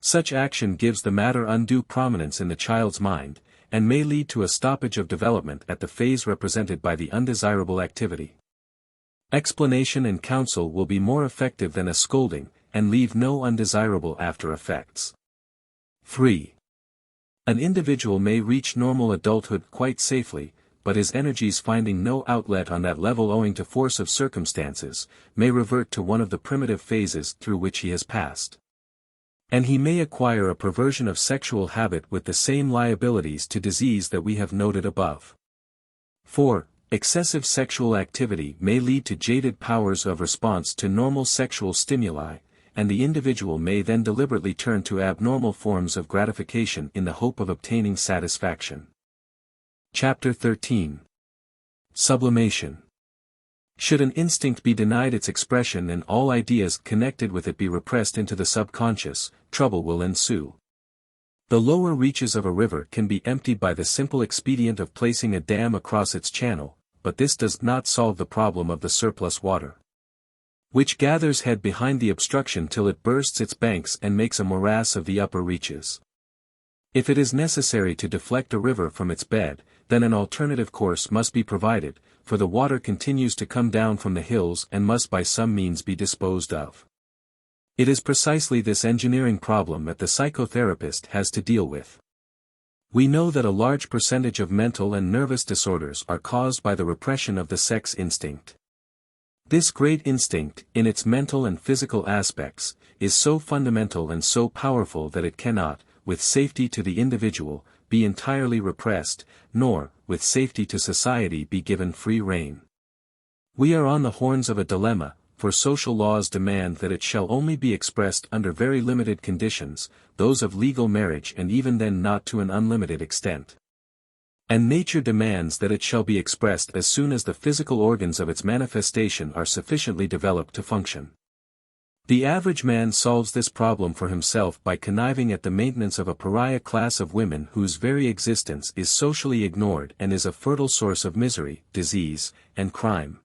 Such action gives the matter undue prominence in the child's mind, and may lead to a stoppage of development at the phase represented by the undesirable activity. Explanation and counsel will be more effective than a scolding, and leave no undesirable after effects. 3. An individual may reach normal adulthood quite safely, but his energies finding no outlet on that level owing to force of circumstances, may revert to one of the primitive phases through which he has passed. And he may acquire a perversion of sexual habit with the same liabilities to disease that we have noted above. 4. Excessive sexual activity may lead to jaded powers of response to normal sexual stimuli, and the individual may then deliberately turn to abnormal forms of gratification in the hope of obtaining satisfaction. Chapter 13. Sublimation. Should an instinct be denied its expression and all ideas connected with it be repressed into the subconscious, trouble will ensue. The lower reaches of a river can be emptied by the simple expedient of placing a dam across its channel, but this does not solve the problem of the surplus water, which gathers head behind the obstruction till it bursts its banks and makes a morass of the upper reaches. If it is necessary to deflect a river from its bed, then an alternative course must be provided, for the water continues to come down from the hills and must by some means be disposed of. It is precisely this engineering problem that the psychotherapist has to deal with. We know that a large percentage of mental and nervous disorders are caused by the repression of the sex instinct. This great instinct, in its mental and physical aspects, is so fundamental and so powerful that it cannot, with safety to the individual, be entirely repressed, nor, with safety to society be given free rein. We are on the horns of a dilemma, for social laws demand that it shall only be expressed under very limited conditions, those of legal marriage and even then not to an unlimited extent. And nature demands that it shall be expressed as soon as the physical organs of its manifestation are sufficiently developed to function. The average man solves this problem for himself by conniving at the maintenance of a pariah class of women whose very existence is socially ignored and is a fertile source of misery, disease, and crime.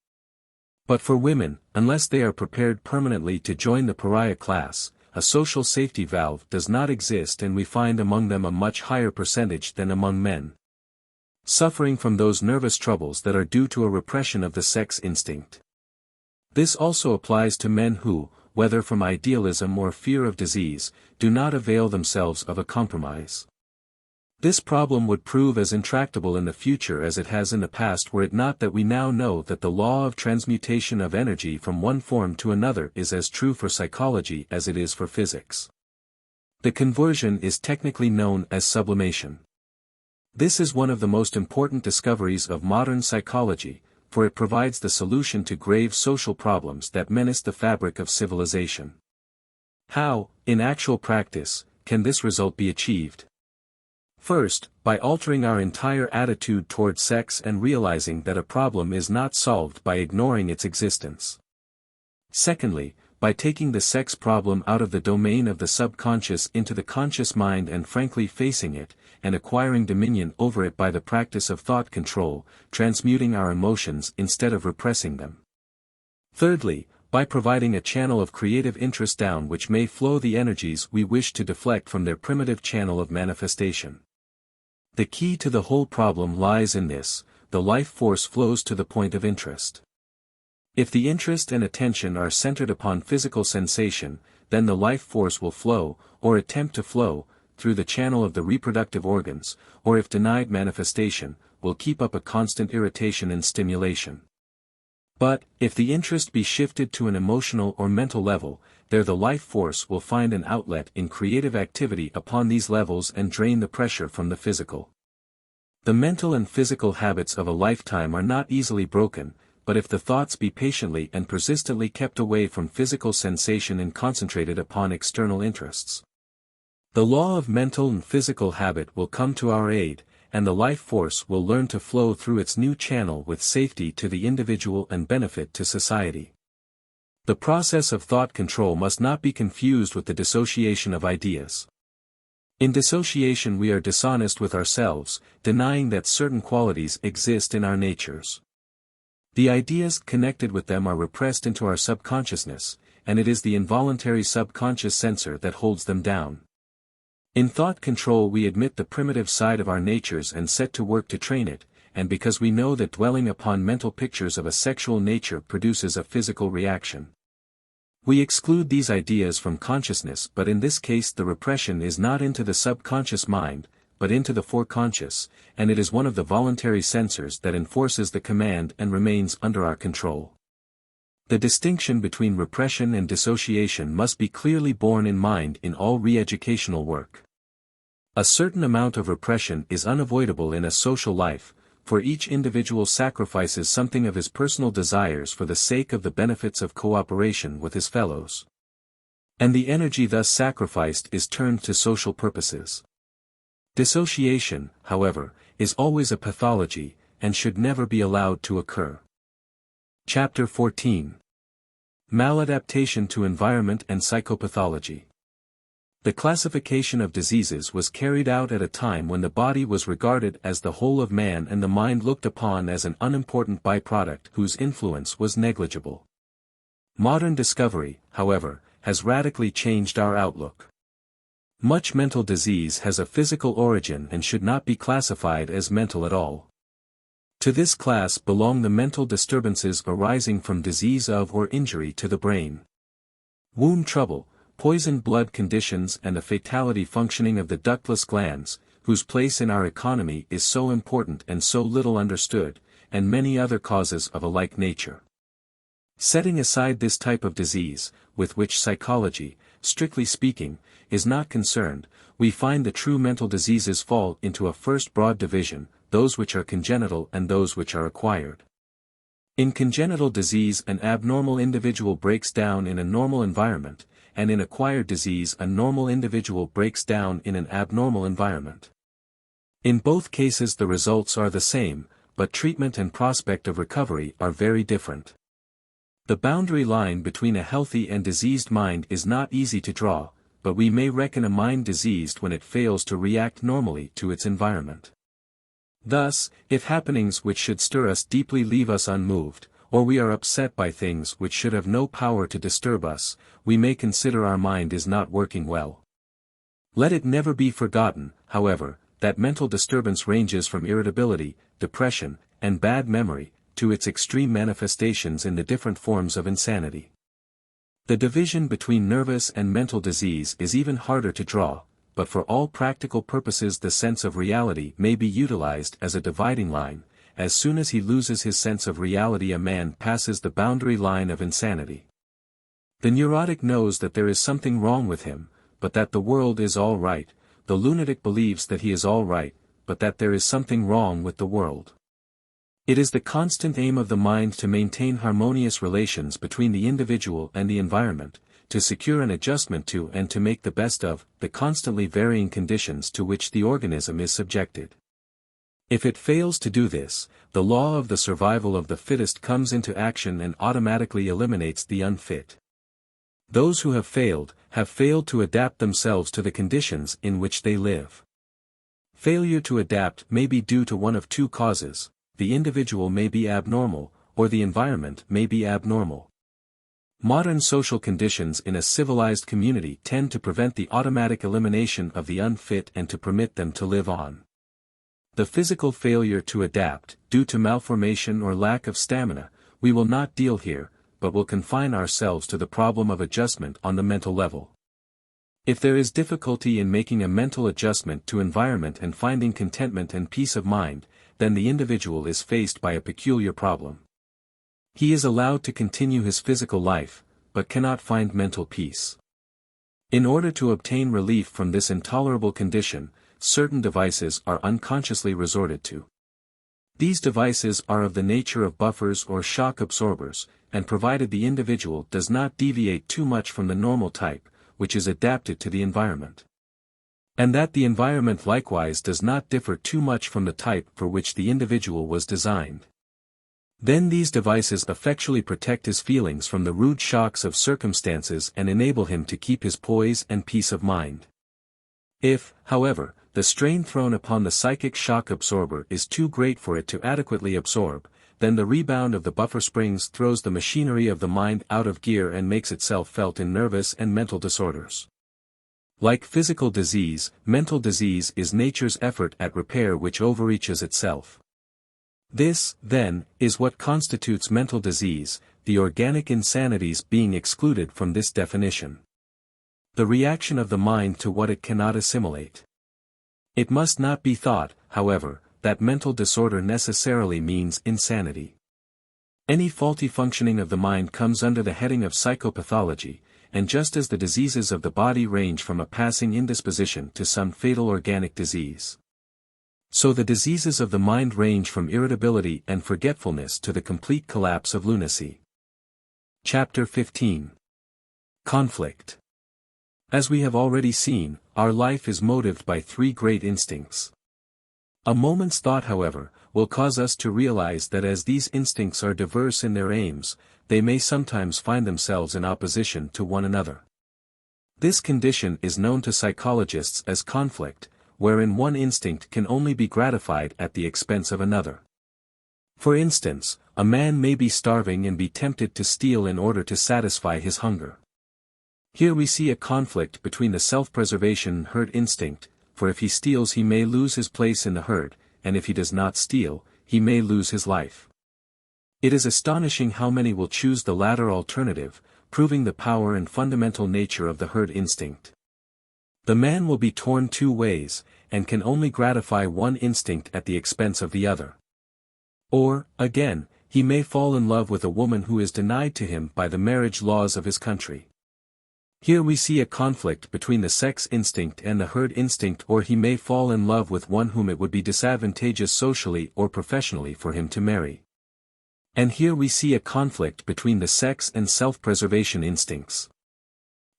But for women, unless they are prepared permanently to join the pariah class, a social safety valve does not exist, and we find among them a much higher percentage than among men, suffering from those nervous troubles that are due to a repression of the sex instinct. This also applies to men who, whether from idealism or fear of disease, do not avail themselves of a compromise. This problem would prove as intractable in the future as it has in the past, were it not that we now know that the law of transmutation of energy from one form to another is as true for psychology as it is for physics. The conversion is technically known as sublimation. This is one of the most important discoveries of modern psychology, for it provides the solution to grave social problems that menace the fabric of civilization. How, in actual practice, can this result be achieved? First, by altering our entire attitude toward sex and realizing that a problem is not solved by ignoring its existence. Secondly, by taking the sex problem out of the domain of the subconscious into the conscious mind and frankly facing it, and acquiring dominion over it by the practice of thought control, transmuting our emotions instead of repressing them. Thirdly, by providing a channel of creative interest down which may flow the energies we wish to deflect from their primitive channel of manifestation. The key to the whole problem lies in this: the life force flows to the point of interest. If the interest and attention are centered upon physical sensation, then the life force will flow, or attempt to flow, through the channel of the reproductive organs, or if denied manifestation, will keep up a constant irritation and stimulation. But, if the interest be shifted to an emotional or mental level, there the life force will find an outlet in creative activity upon these levels and drain the pressure from the physical. The mental and physical habits of a lifetime are not easily broken, but if the thoughts be patiently and persistently kept away from physical sensation and concentrated upon external interests, the law of mental and physical habit will come to our aid, and the life force will learn to flow through its new channel with safety to the individual and benefit to society. The process of thought control must not be confused with the dissociation of ideas. In dissociation we are dishonest with ourselves, denying that certain qualities exist in our natures. The ideas connected with them are repressed into our subconsciousness, and it is the involuntary subconscious censor that holds them down. In thought control we admit the primitive side of our natures and set to work to train it, and because we know that dwelling upon mental pictures of a sexual nature produces a physical reaction. We exclude these ideas from consciousness, but in this case the repression is not into the subconscious mind, but into the foreconscious, and it is one of the voluntary censors that enforces the command and remains under our control. The distinction between repression and dissociation must be clearly borne in mind in all re-educational work. A certain amount of repression is unavoidable in a social life, for each individual sacrifices something of his personal desires for the sake of the benefits of cooperation with his fellows. And the energy thus sacrificed is turned to social purposes. Dissociation, however, is always a pathology, and should never be allowed to occur. Chapter 14. Maladaptation to Environment and Psychopathology. The classification of diseases was carried out at a time when the body was regarded as the whole of man and the mind looked upon as an unimportant byproduct whose influence was negligible. Modern discovery, however, has radically changed our outlook. Much mental disease has a physical origin and should not be classified as mental at all. To this class belong the mental disturbances arising from disease of or injury to the brain. Wound trouble, poisoned blood conditions and the fatality functioning of the ductless glands, whose place in our economy is so important and so little understood, and many other causes of a like nature. Setting aside this type of disease, with which psychology, strictly speaking, is not concerned, we find the true mental diseases fall into a first broad division, those which are congenital and those which are acquired. In congenital disease an abnormal individual breaks down in a normal environment, and in acquired disease a normal individual breaks down in an abnormal environment. In both cases the results are the same, but treatment and prospect of recovery are very different. The boundary line between a healthy and diseased mind is not easy to draw, but we may reckon a mind diseased when it fails to react normally to its environment. Thus, if happenings which should stir us deeply leave us unmoved, or we are upset by things which should have no power to disturb us, we may consider our mind is not working well. Let it never be forgotten, however, that mental disturbance ranges from irritability, depression, and bad memory, to its extreme manifestations in the different forms of insanity. The division between nervous and mental disease is even harder to draw, but for all practical purposes the sense of reality may be utilized as a dividing line. As soon as he loses his sense of reality a man passes the boundary line of insanity. The neurotic knows that there is something wrong with him, but that the world is all right. The lunatic believes that he is all right, but that there is something wrong with the world. It is the constant aim of the mind to maintain harmonious relations between the individual and the environment, to secure an adjustment to and to make the best of the constantly varying conditions to which the organism is subjected. If it fails to do this, the law of the survival of the fittest comes into action and automatically eliminates the unfit. Those who have failed to adapt themselves to the conditions in which they live. Failure to adapt may be due to one of two causes: the individual may be abnormal, or the environment may be abnormal. Modern social conditions in a civilized community tend to prevent the automatic elimination of the unfit and to permit them to live on. The physical failure to adapt, due to malformation or lack of stamina, we will not deal here, but will confine ourselves to the problem of adjustment on the mental level. If there is difficulty in making a mental adjustment to environment and finding contentment and peace of mind, then the individual is faced by a peculiar problem. He is allowed to continue his physical life, but cannot find mental peace. In order to obtain relief from this intolerable condition, certain devices are unconsciously resorted to. These devices are of the nature of buffers or shock absorbers, and provided the individual does not deviate too much from the normal type, which is adapted to the environment. And that the environment likewise does not differ too much from the type for which the individual was designed. Then these devices effectually protect his feelings from the rude shocks of circumstances and enable him to keep his poise and peace of mind. If, however, the strain thrown upon the psychic shock absorber is too great for it to adequately absorb, then the rebound of the buffer springs throws the machinery of the mind out of gear and makes itself felt in nervous and mental disorders. Like physical disease, mental disease is nature's effort at repair which overreaches itself. This, then, is what constitutes mental disease, the organic insanities being excluded from this definition. The reaction of the mind to what it cannot assimilate. It must not be thought, however, that mental disorder necessarily means insanity. Any faulty functioning of the mind comes under the heading of psychopathology, and just as the diseases of the body range from a passing indisposition to some fatal organic disease, so the diseases of the mind range from irritability and forgetfulness to the complete collapse of lunacy. Chapter 15. Conflict. As we have already seen, our life is motivated by three great instincts. A moment's thought, however, will cause us to realize that as these instincts are diverse in their aims, they may sometimes find themselves in opposition to one another. This condition is known to psychologists as conflict, wherein one instinct can only be gratified at the expense of another. For instance, a man may be starving and be tempted to steal in order to satisfy his hunger. Here we see a conflict between the self-preservation herd instinct, for if he steals he may lose his place in the herd, and if he does not steal, he may lose his life. It is astonishing how many will choose the latter alternative, proving the power and fundamental nature of the herd instinct. The man will be torn two ways, and can only gratify one instinct at the expense of the other. Or, again, he may fall in love with a woman who is denied to him by the marriage laws of his country. Here we see a conflict between the sex instinct and the herd instinct, or he may fall in love with one whom it would be disadvantageous socially or professionally for him to marry. And here we see a conflict between the sex and self-preservation instincts.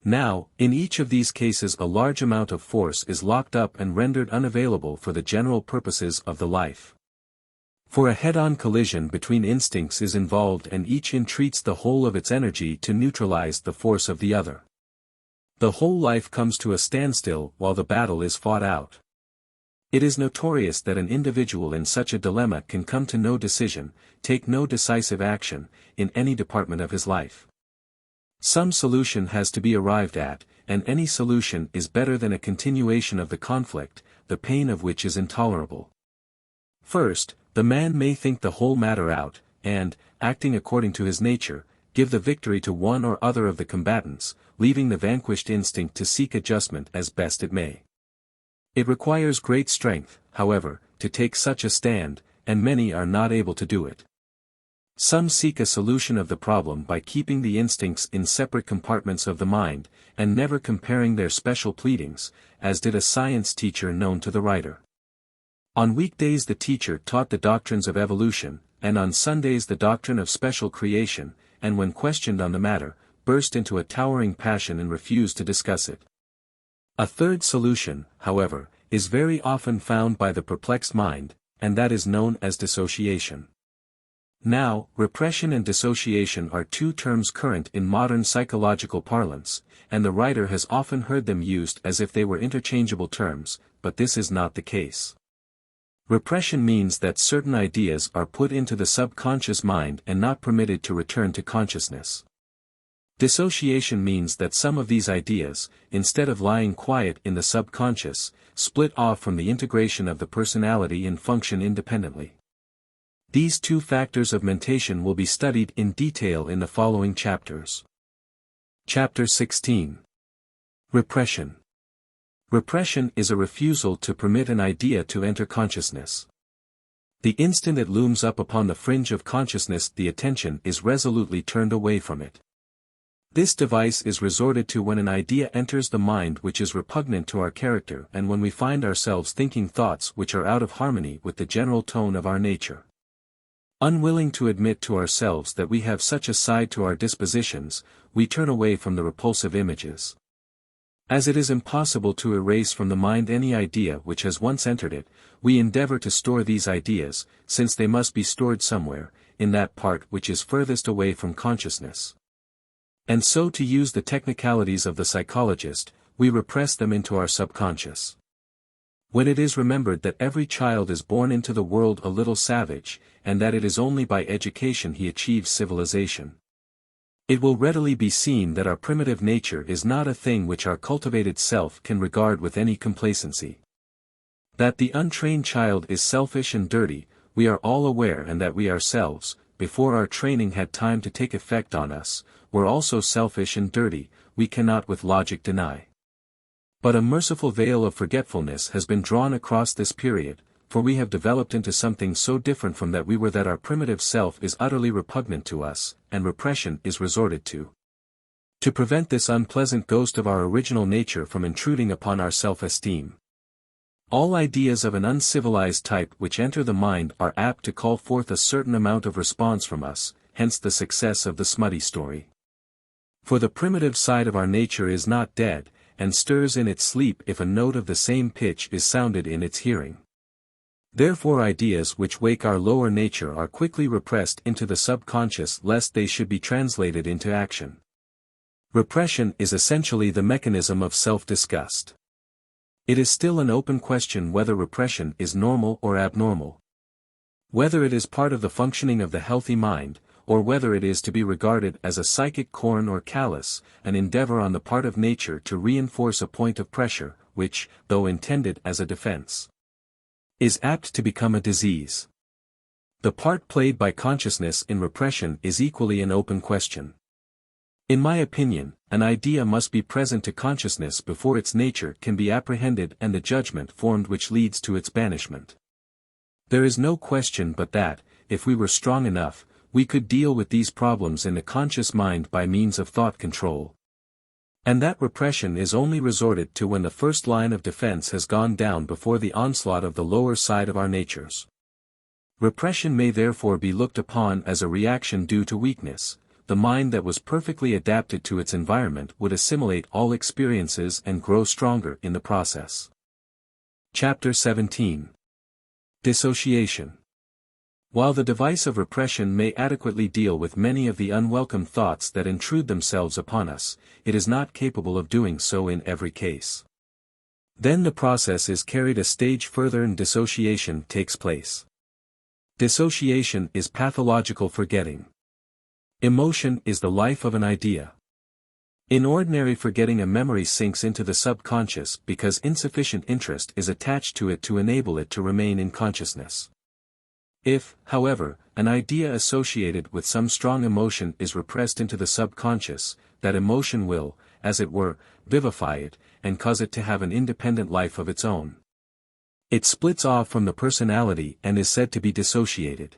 Now, in each of these cases a large amount of force is locked up and rendered unavailable for the general purposes of the life. For a head-on collision between instincts is involved, and each entreats the whole of its energy to neutralize the force of the other. The whole life comes to a standstill while the battle is fought out. It is notorious that an individual in such a dilemma can come to no decision, take no decisive action, in any department of his life. Some solution has to be arrived at, and any solution is better than a continuation of the conflict, the pain of which is intolerable. First, the man may think the whole matter out, and, acting according to his nature, give the victory to one or other of the combatants, leaving the vanquished instinct to seek adjustment as best it may. It requires great strength, however, to take such a stand, and many are not able to do it. Some seek a solution of the problem by keeping the instincts in separate compartments of the mind, and never comparing their special pleadings, as did a science teacher known to the writer. On weekdays the teacher taught the doctrines of evolution, and on Sundays the doctrine of special creation, and when questioned on the matter, burst into a towering passion and refused to discuss it. A third solution, however, is very often found by the perplexed mind, and that is known as dissociation. Now, repression and dissociation are two terms current in modern psychological parlance, and the writer has often heard them used as if they were interchangeable terms, but this is not the case. Repression means that certain ideas are put into the subconscious mind and not permitted to return to consciousness. Dissociation means that some of these ideas, instead of lying quiet in the subconscious, split off from the integration of the personality and function independently. These two factors of mentation will be studied in detail in the following chapters. Chapter 16. Repression. Repression is a refusal to permit an idea to enter consciousness. The instant it looms up upon the fringe of consciousness, the attention is resolutely turned away from it. This device is resorted to when an idea enters the mind which is repugnant to our character, and when we find ourselves thinking thoughts which are out of harmony with the general tone of our nature. Unwilling to admit to ourselves that we have such a side to our dispositions, we turn away from the repulsive images. As it is impossible to erase from the mind any idea which has once entered it, we endeavor to store these ideas, since they must be stored somewhere, in that part which is furthest away from consciousness. And so, to use the technicalities of the psychologist, we repress them into our subconscious. When it is remembered that every child is born into the world a little savage, and that it is only by education he achieves civilization, it will readily be seen that our primitive nature is not a thing which our cultivated self can regard with any complacency. That the untrained child is selfish and dirty, we are all aware, and that we ourselves, before our training had time to take effect on us, were also selfish and dirty, we cannot with logic deny. But a merciful veil of forgetfulness has been drawn across this period, for we have developed into something so different from that we were that our primitive self is utterly repugnant to us, and repression is resorted to. To prevent this unpleasant ghost of our original nature from intruding upon our self-esteem, all ideas of an uncivilized type which enter the mind are apt to call forth a certain amount of response from us, hence the success of the smutty story. For the primitive side of our nature is not dead, and stirs in its sleep if a note of the same pitch is sounded in its hearing. Therefore ideas which wake our lower nature are quickly repressed into the subconscious lest they should be translated into action. Repression is essentially the mechanism of self-disgust. It is still an open question whether repression is normal or abnormal. Whether it is part of the functioning of the healthy mind, or whether it is to be regarded as a psychic corn or callus, an endeavor on the part of nature to reinforce a point of pressure, which, though intended as a defense, is apt to become a disease. The part played by consciousness in repression is equally an open question. In my opinion, an idea must be present to consciousness before its nature can be apprehended and the judgment formed which leads to its banishment. There is no question but that, if we were strong enough, we could deal with these problems in the conscious mind by means of thought control. And that repression is only resorted to when the first line of defense has gone down before the onslaught of the lower side of our natures. Repression may therefore be looked upon as a reaction due to weakness. The mind that was perfectly adapted to its environment would assimilate all experiences and grow stronger in the process. Chapter 17. Dissociation. While the device of repression may adequately deal with many of the unwelcome thoughts that intrude themselves upon us, it is not capable of doing so in every case. Then the process is carried a stage further and dissociation takes place. Dissociation is pathological forgetting. Emotion is the life of an idea. In ordinary forgetting, a memory sinks into the subconscious because insufficient interest is attached to it to enable it to remain in consciousness. If, however, an idea associated with some strong emotion is repressed into the subconscious, that emotion will, as it were, vivify it, and cause it to have an independent life of its own. It splits off from the personality and is said to be dissociated.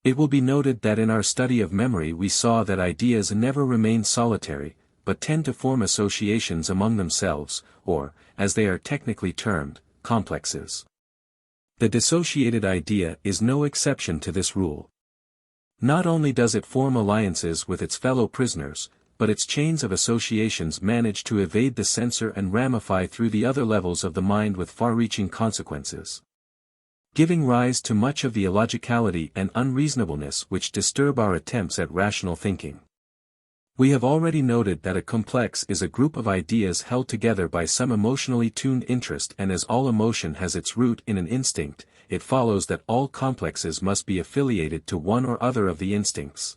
It will be noted that in our study of memory we saw that ideas never remain solitary, but tend to form associations among themselves, or, as they are technically termed, complexes. The dissociated idea is no exception to this rule. Not only does it form alliances with its fellow prisoners, but its chains of associations manage to evade the censor and ramify through the other levels of the mind with far-reaching consequences, giving rise to much of the illogicality and unreasonableness which disturb our attempts at rational thinking. We have already noted that a complex is a group of ideas held together by some emotionally tuned interest, and as all emotion has its root in an instinct, it follows that all complexes must be affiliated to one or other of the instincts.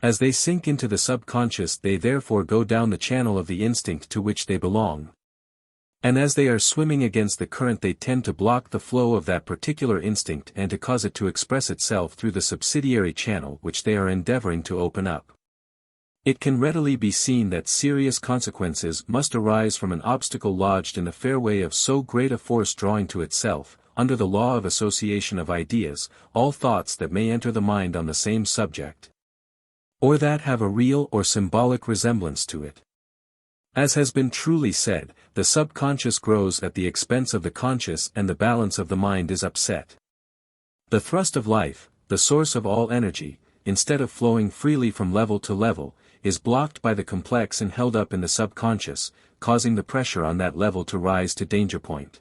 As they sink into the subconscious, they therefore go down the channel of the instinct to which they belong. And as they are swimming against the current, they tend to block the flow of that particular instinct and to cause it to express itself through the subsidiary channel which they are endeavoring to open up. It can readily be seen that serious consequences must arise from an obstacle lodged in the fairway of so great a force drawing to itself, under the law of association of ideas, all thoughts that may enter the mind on the same subject, or that have a real or symbolic resemblance to it. As has been truly said, the subconscious grows at the expense of the conscious and the balance of the mind is upset. The thrust of life, the source of all energy, instead of flowing freely from level to level, is blocked by the complex and held up in the subconscious, causing the pressure on that level to rise to danger point.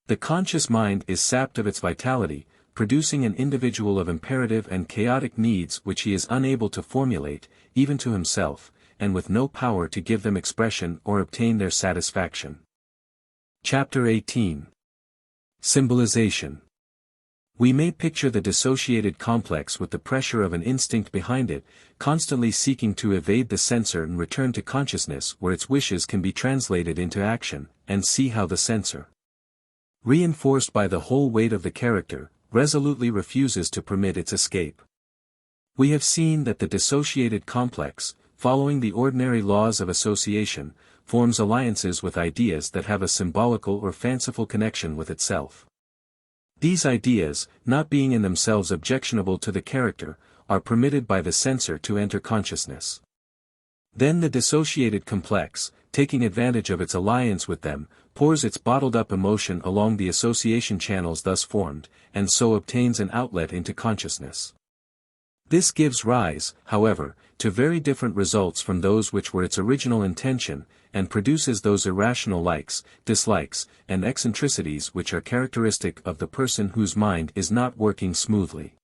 The conscious mind is sapped of its vitality, producing an individual of imperative and chaotic needs which he is unable to formulate, even to himself, and with no power to give them expression or obtain their satisfaction. Chapter 18. Symbolization. We may picture the dissociated complex with the pressure of an instinct behind it, constantly seeking to evade the censor and return to consciousness where its wishes can be translated into action, and see how the censor, reinforced by the whole weight of the character, resolutely refuses to permit its escape. We have seen that the dissociated complex, following the ordinary laws of association, forms alliances with ideas that have a symbolical or fanciful connection with itself. These ideas, not being in themselves objectionable to the character, are permitted by the censor to enter consciousness. Then the dissociated complex, taking advantage of its alliance with them, pours its bottled-up emotion along the association channels thus formed, and so obtains an outlet into consciousness. This gives rise, however, to very different results from those which were its original intention, and produces those irrational likes, dislikes, and eccentricities which are characteristic of the person whose mind is not working smoothly.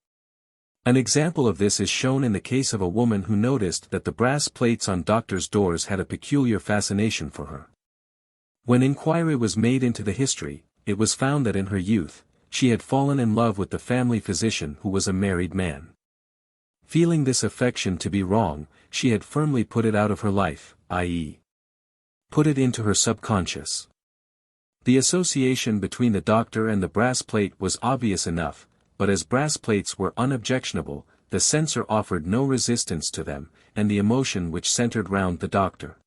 An example of this is shown in the case of a woman who noticed that the brass plates on doctors' doors had a peculiar fascination for her. When inquiry was made into the history, it was found that in her youth, she had fallen in love with the family physician who was a married man. Feeling this affection to be wrong, she had firmly put it out of her life, i.e., put it into her subconscious. The association between the doctor and the brass plate was obvious enough, but as brass plates were unobjectionable, the censor offered no resistance to them, and the emotion which centered round the doctor,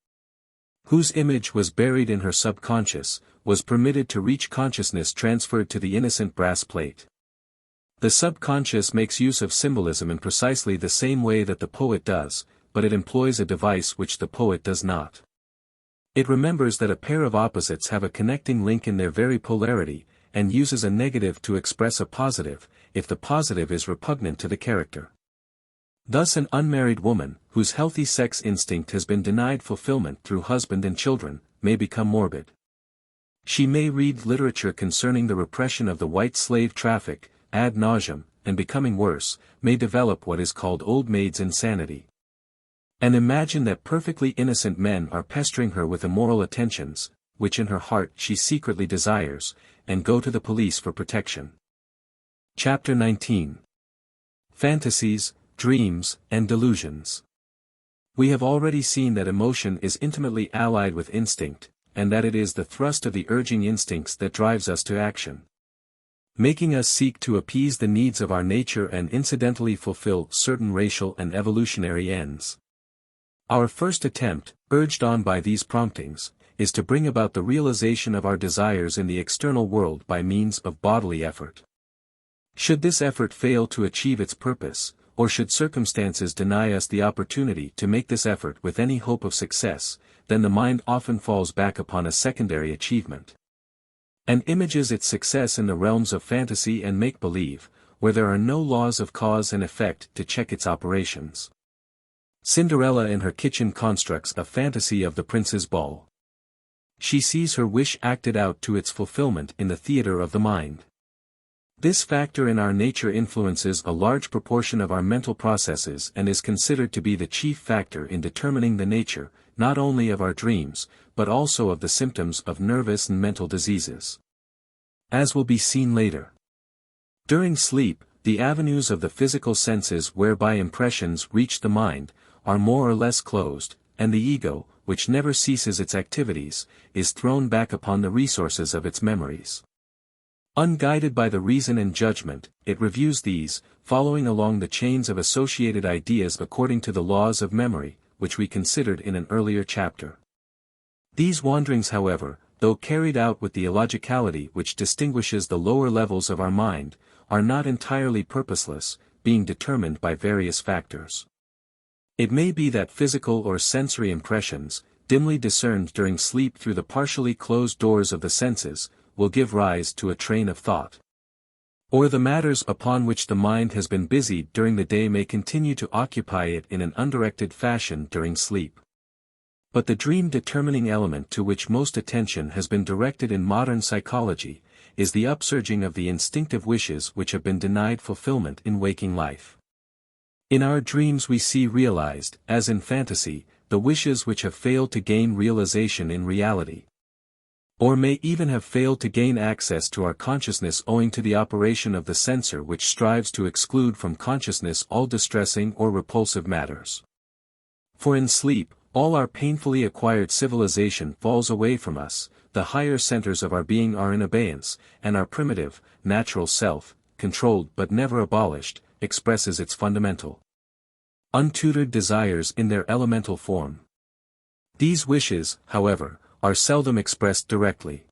whose image was buried in her subconscious, was permitted to reach consciousness transferred to the innocent brass plate. The subconscious makes use of symbolism in precisely the same way that the poet does, but it employs a device which the poet does not. It remembers that a pair of opposites have a connecting link in their very polarity, and uses a negative to express a positive, if the positive is repugnant to the character. Thus an unmarried woman, whose healthy sex instinct has been denied fulfillment through husband and children, may become morbid. She may read literature concerning the repression of the white slave traffic, ad nauseam, and becoming worse, may develop what is called old maid's insanity. And imagine that perfectly innocent men are pestering her with immoral attentions, which in her heart she secretly desires, and go to the police for protection. Chapter 19. Fantasies, Dreams, and Delusions. We have already seen that emotion is intimately allied with instinct, and that it is the thrust of the urging instincts that drives us to action, making us seek to appease the needs of our nature and incidentally fulfill certain racial and evolutionary ends. Our first attempt, urged on by these promptings, is to bring about the realization of our desires in the external world by means of bodily effort. Should this effort fail to achieve its purpose, or should circumstances deny us the opportunity to make this effort with any hope of success, then the mind often falls back upon a secondary achievement, and images its success in the realms of fantasy and make-believe, where there are no laws of cause and effect to check its operations. Cinderella in her kitchen constructs a fantasy of the prince's ball. She sees her wish acted out to its fulfillment in the theater of the mind. This factor in our nature influences a large proportion of our mental processes and is considered to be the chief factor in determining the nature, not only of our dreams, but also of the symptoms of nervous and mental diseases, as will be seen later. During sleep, the avenues of the physical senses whereby impressions reach the mind, are more or less closed, and the ego, which never ceases its activities, is thrown back upon the resources of its memories. Unguided by the reason and judgment, it reviews these, following along the chains of associated ideas according to the laws of memory, which we considered in an earlier chapter. These wanderings, however, though carried out with the illogicality which distinguishes the lower levels of our mind, are not entirely purposeless, being determined by various factors. It may be that physical or sensory impressions, dimly discerned during sleep through the partially closed doors of the senses, will give rise to a train of thought. Or the matters upon which the mind has been busied during the day may continue to occupy it in an undirected fashion during sleep. But the dream-determining element to which most attention has been directed in modern psychology, is the upsurging of the instinctive wishes which have been denied fulfillment in waking life. In our dreams we see realized, as in fantasy, the wishes which have failed to gain realization in reality. Or may even have failed to gain access to our consciousness owing to the operation of the censor which strives to exclude from consciousness all distressing or repulsive matters. For in sleep, all our painfully acquired civilization falls away from us, the higher centers of our being are in abeyance, and our primitive, natural self, controlled but never abolished, expresses its fundamental, untutored desires in their elemental form. These wishes, however, are seldom expressed directly.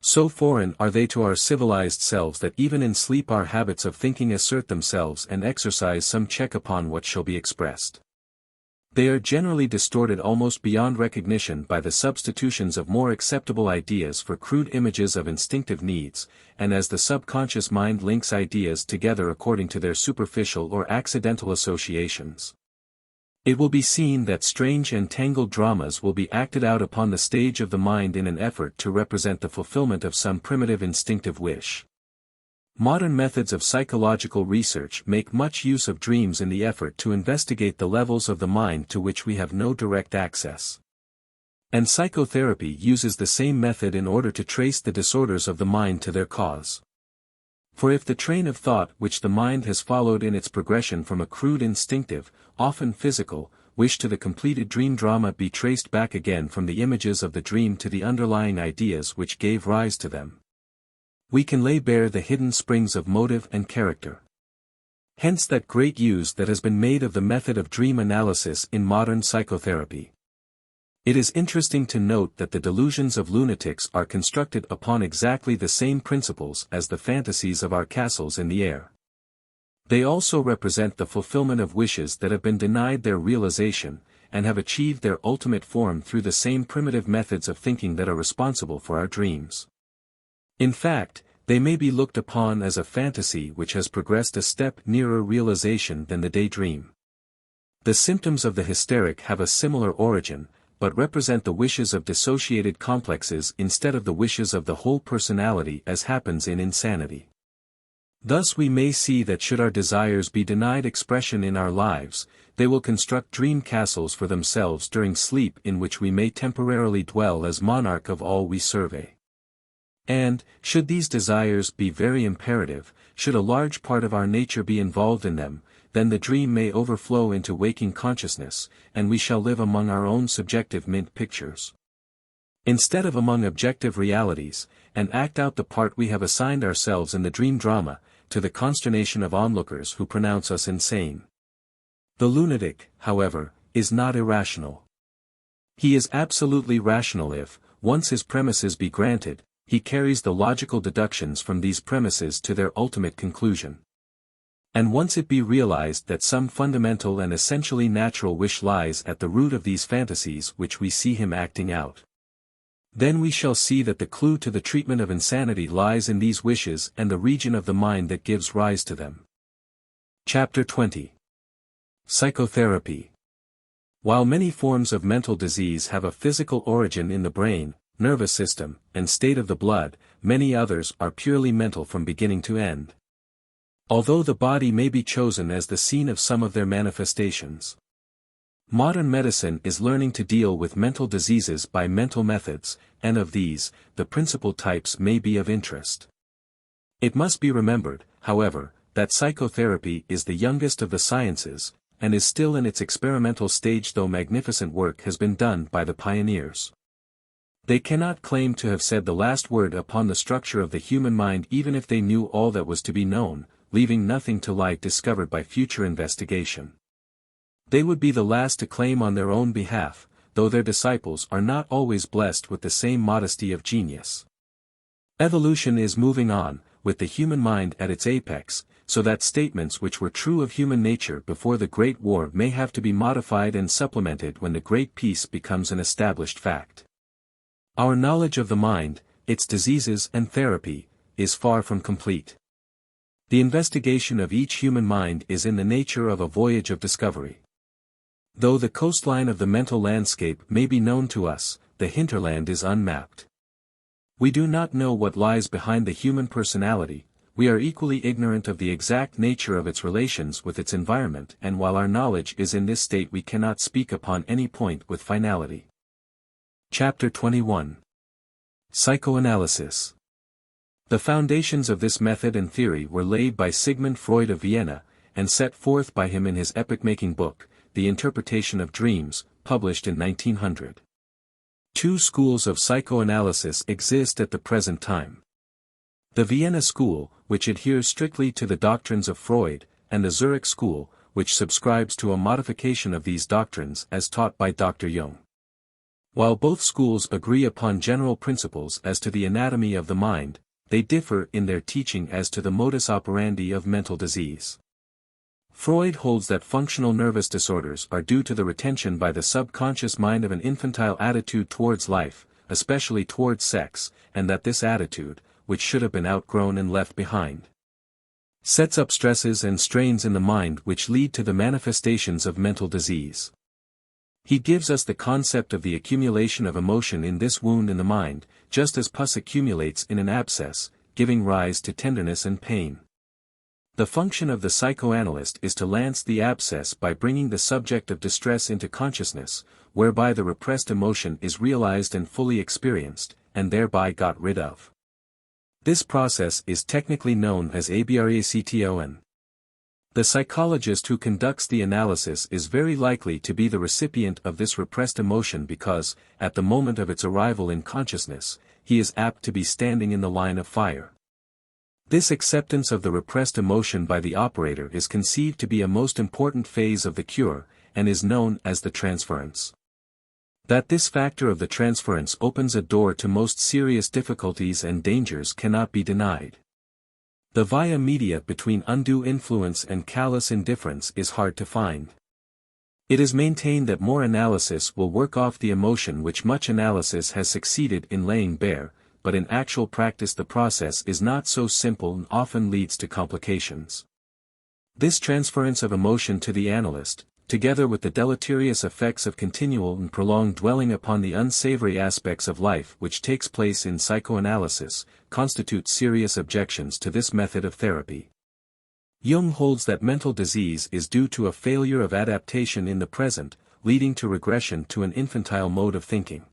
So foreign are they to our civilized selves that even in sleep our habits of thinking assert themselves and exercise some check upon what shall be expressed. They are generally distorted almost beyond recognition by the substitutions of more acceptable ideas for crude images of instinctive needs, and as the subconscious mind links ideas together according to their superficial or accidental associations. It will be seen that strange and tangled dramas will be acted out upon the stage of the mind in an effort to represent the fulfillment of some primitive instinctive wish. Modern methods of psychological research make much use of dreams in the effort to investigate the levels of the mind to which we have no direct access. And psychotherapy uses the same method in order to trace the disorders of the mind to their cause. For if the train of thought which the mind has followed in its progression from a crude instinctive, often physical, wish to the completed dream drama be traced back again from the images of the dream to the underlying ideas which gave rise to them, we can lay bare the hidden springs of motive and character. Hence that great use that has been made of the method of dream analysis in modern psychotherapy. It is interesting to note that the delusions of lunatics are constructed upon exactly the same principles as the fantasies of our castles in the air. They also represent the fulfillment of wishes that have been denied their realization, and have achieved their ultimate form through the same primitive methods of thinking that are responsible for our dreams. In fact, they may be looked upon as a fantasy which has progressed a step nearer realization than the daydream. The symptoms of the hysteric have a similar origin, but represent the wishes of dissociated complexes instead of the wishes of the whole personality as happens in insanity. Thus we may see that should our desires be denied expression in our lives, they will construct dream castles for themselves during sleep in which we may temporarily dwell as monarch of all we survey. And, should these desires be very imperative, should a large part of our nature be involved in them, then the dream may overflow into waking consciousness, and we shall live among our own subjective mint pictures, instead of among objective realities, and act out the part we have assigned ourselves in the dream drama, to the consternation of onlookers who pronounce us insane. The lunatic, however, is not irrational. He is absolutely rational if, once his premises be granted, he carries the logical deductions from these premises to their ultimate conclusion. And once it be realized that some fundamental and essentially natural wish lies at the root of these fantasies which we see him acting out, then we shall see that the clue to the treatment of insanity lies in these wishes and the region of the mind that gives rise to them. Chapter 20. Psychotherapy. While many forms of mental disease have a physical origin in the brain, nervous system, and state of the blood, many others are purely mental from beginning to end. Although the body may be chosen as the scene of some of their manifestations. Modern medicine is learning to deal with mental diseases by mental methods, and of these, the principal types may be of interest. It must be remembered, however, that psychotherapy is the youngest of the sciences, and is still in its experimental stage, though magnificent work has been done by the pioneers. They cannot claim to have said the last word upon the structure of the human mind even if they knew all that was to be known, leaving nothing to lie discovered by future investigation. They would be the last to claim on their own behalf, though their disciples are not always blessed with the same modesty of genius. Evolution is moving on, with the human mind at its apex, so that statements which were true of human nature before the Great War may have to be modified and supplemented when the Great Peace becomes an established fact. Our knowledge of the mind, its diseases and therapy, is far from complete. The investigation of each human mind is in the nature of a voyage of discovery. Though the coastline of the mental landscape may be known to us, the hinterland is unmapped. We do not know what lies behind the human personality, we are equally ignorant of the exact nature of its relations with its environment, and while our knowledge is in this state we cannot speak upon any point with finality. Chapter 21. Psychoanalysis. The foundations of this method and theory were laid by Sigmund Freud of Vienna, and set forth by him in his epoch-making book, The Interpretation of Dreams, published in 1900. Two schools of psychoanalysis exist at the present time. The Vienna school, which adheres strictly to the doctrines of Freud, and the Zurich school, which subscribes to a modification of these doctrines as taught by Dr. Jung. While both schools agree upon general principles as to the anatomy of the mind, they differ in their teaching as to the modus operandi of mental disease. Freud holds that functional nervous disorders are due to the retention by the subconscious mind of an infantile attitude towards life, especially towards sex, and that this attitude, which should have been outgrown and left behind, sets up stresses and strains in the mind which lead to the manifestations of mental disease. He gives us the concept of the accumulation of emotion in this wound in the mind, just as pus accumulates in an abscess, giving rise to tenderness and pain. The function of the psychoanalyst is to lance the abscess by bringing the subject of distress into consciousness, whereby the repressed emotion is realized and fully experienced, and thereby got rid of. This process is technically known as abraction. The psychologist who conducts the analysis is very likely to be the recipient of this repressed emotion because, at the moment of its arrival in consciousness, he is apt to be standing in the line of fire. This acceptance of the repressed emotion by the operator is conceived to be a most important phase of the cure, and is known as the transference. That this factor of the transference opens a door to most serious difficulties and dangers cannot be denied. The via media between undue influence and callous indifference is hard to find. It is maintained that more analysis will work off the emotion which much analysis has succeeded in laying bare, but in actual practice the process is not so simple and often leads to complications. This transference of emotion to the analyst, together with the deleterious effects of continual and prolonged dwelling upon the unsavory aspects of life which takes place in psychoanalysis, constitute serious objections to this method of therapy. Jung holds that mental disease is due to a failure of adaptation in the present, leading to regression to an infantile mode of thinking.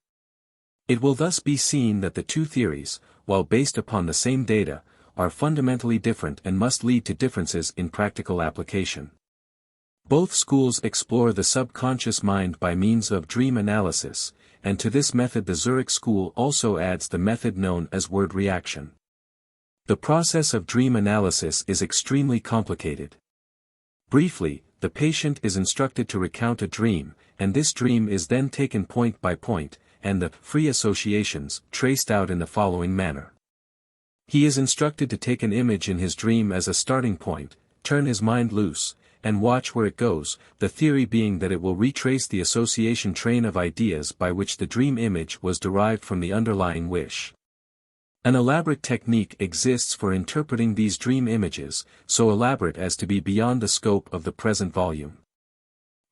It will thus be seen that the two theories, while based upon the same data, are fundamentally different and must lead to differences in practical application. Both schools explore the subconscious mind by means of dream analysis, and to this method the Zurich school also adds the method known as word reaction. The process of dream analysis is extremely complicated. Briefly, the patient is instructed to recount a dream, and this dream is then taken point by point, and the free associations traced out in the following manner. He is instructed to take an image in his dream as a starting point, turn his mind loose, and watch where it goes, the theory being that it will retrace the association train of ideas by which the dream image was derived from the underlying wish. An elaborate technique exists for interpreting these dream images, so elaborate as to be beyond the scope of the present volume.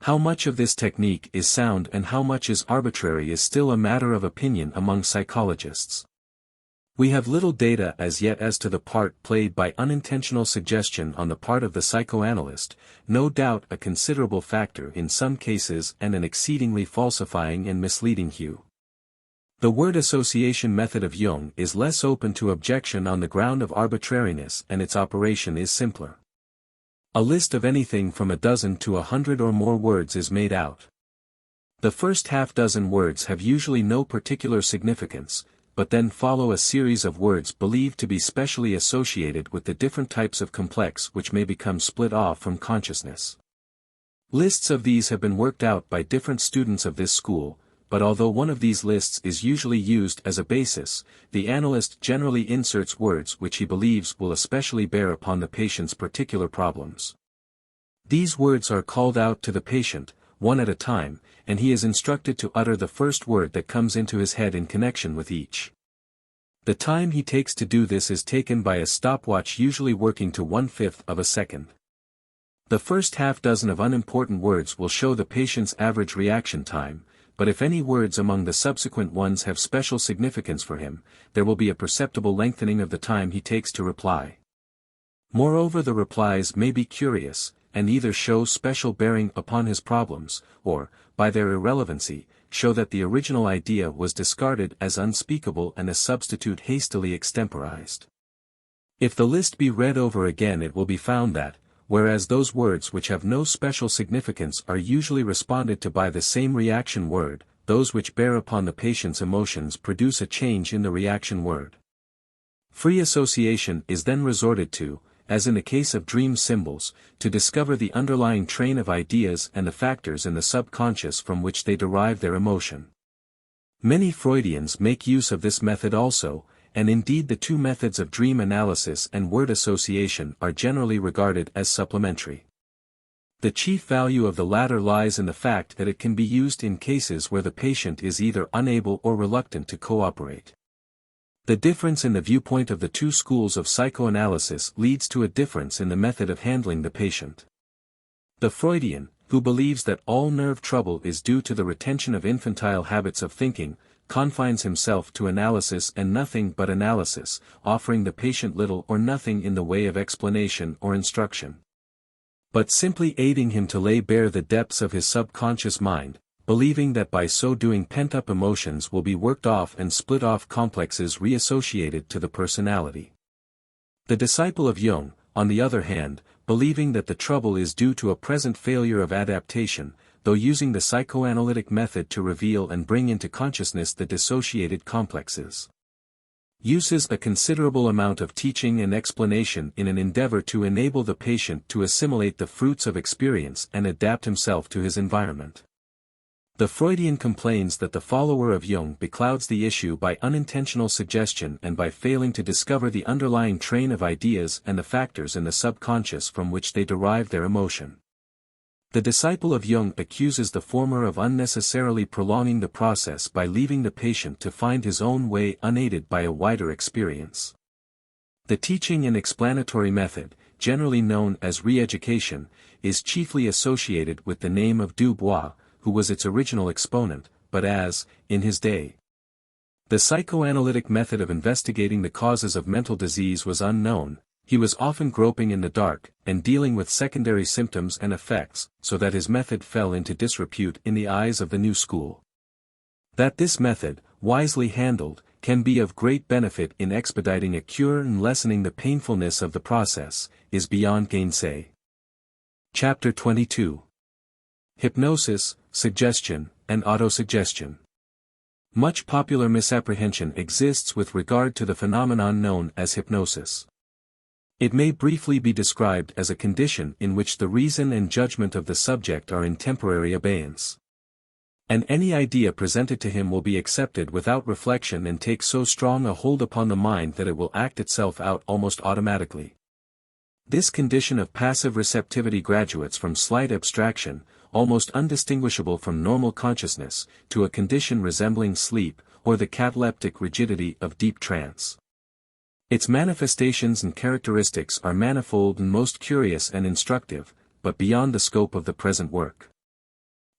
How much of this technique is sound and how much is arbitrary is still a matter of opinion among psychologists. We have little data as yet as to the part played by unintentional suggestion on the part of the psychoanalyst, no doubt a considerable factor in some cases and an exceedingly falsifying and misleading hue. The word association method of Jung is less open to objection on the ground of arbitrariness, and its operation is simpler. A list of anything from a dozen to 100 or more words is made out. The first half-dozen words have usually no particular significance, but then follow a series of words believed to be specially associated with the different types of complex which may become split off from consciousness. Lists of these have been worked out by different students of this school, but although one of these lists is usually used as a basis, the analyst generally inserts words which he believes will especially bear upon the patient's particular problems. These words are called out to the patient, one at a time, and he is instructed to utter the first word that comes into his head in connection with each. The time he takes to do this is taken by a stopwatch usually working to 1/5 of a second. The first half-dozen of unimportant words will show the patient's average reaction time, but if any words among the subsequent ones have special significance for him, there will be a perceptible lengthening of the time he takes to reply. Moreover, the replies may be curious, and either show special bearing upon his problems, or, by their irrelevancy, show that the original idea was discarded as unspeakable and a substitute hastily extemporized. If the list be read over again, it will be found that, whereas those words which have no special significance are usually responded to by the same reaction word, those which bear upon the patient's emotions produce a change in the reaction word. Free association is then resorted to, as in the case of dream symbols, to discover the underlying train of ideas and the factors in the subconscious from which they derive their emotion. Many Freudians make use of this method also, and indeed the two methods of dream analysis and word association are generally regarded as supplementary. The chief value of the latter lies in the fact that it can be used in cases where the patient is either unable or reluctant to cooperate. The difference in the viewpoint of the two schools of psychoanalysis leads to a difference in the method of handling the patient. The Freudian, who believes that all nerve trouble is due to the retention of infantile habits of thinking, confines himself to analysis and nothing but analysis, offering the patient little or nothing in the way of explanation or instruction, but simply aiding him to lay bare the depths of his subconscious mind, believing that by so doing pent-up emotions will be worked off and split off complexes reassociated to the personality. The disciple of Jung, on the other hand, believing that the trouble is due to a present failure of adaptation, though using the psychoanalytic method to reveal and bring into consciousness the dissociated complexes, uses a considerable amount of teaching and explanation in an endeavor to enable the patient to assimilate the fruits of experience and adapt himself to his environment. The Freudian complains that the follower of Jung beclouds the issue by unintentional suggestion and by failing to discover the underlying train of ideas and the factors in the subconscious from which they derive their emotion. The disciple of Jung accuses the former of unnecessarily prolonging the process by leaving the patient to find his own way unaided by a wider experience. The teaching and explanatory method, generally known as re-education, is chiefly associated with the name of Dubois, who was its original exponent, but as, in his day, the psychoanalytic method of investigating the causes of mental disease was unknown, he was often groping in the dark, and dealing with secondary symptoms and effects, so that his method fell into disrepute in the eyes of the new school. That this method, wisely handled, can be of great benefit in expediting a cure and lessening the painfulness of the process, is beyond gainsay. Chapter 22. Hypnosis, Suggestion, and Autosuggestion. Much popular misapprehension exists with regard to the phenomenon known as hypnosis. It may briefly be described as a condition in which the reason and judgment of the subject are in temporary abeyance, and any idea presented to him will be accepted without reflection and take so strong a hold upon the mind that it will act itself out almost automatically. This condition of passive receptivity graduates from slight abstraction, almost undistinguishable from normal consciousness, to a condition resembling sleep, or the cataleptic rigidity of deep trance. Its manifestations and characteristics are manifold and most curious and instructive, but beyond the scope of the present work.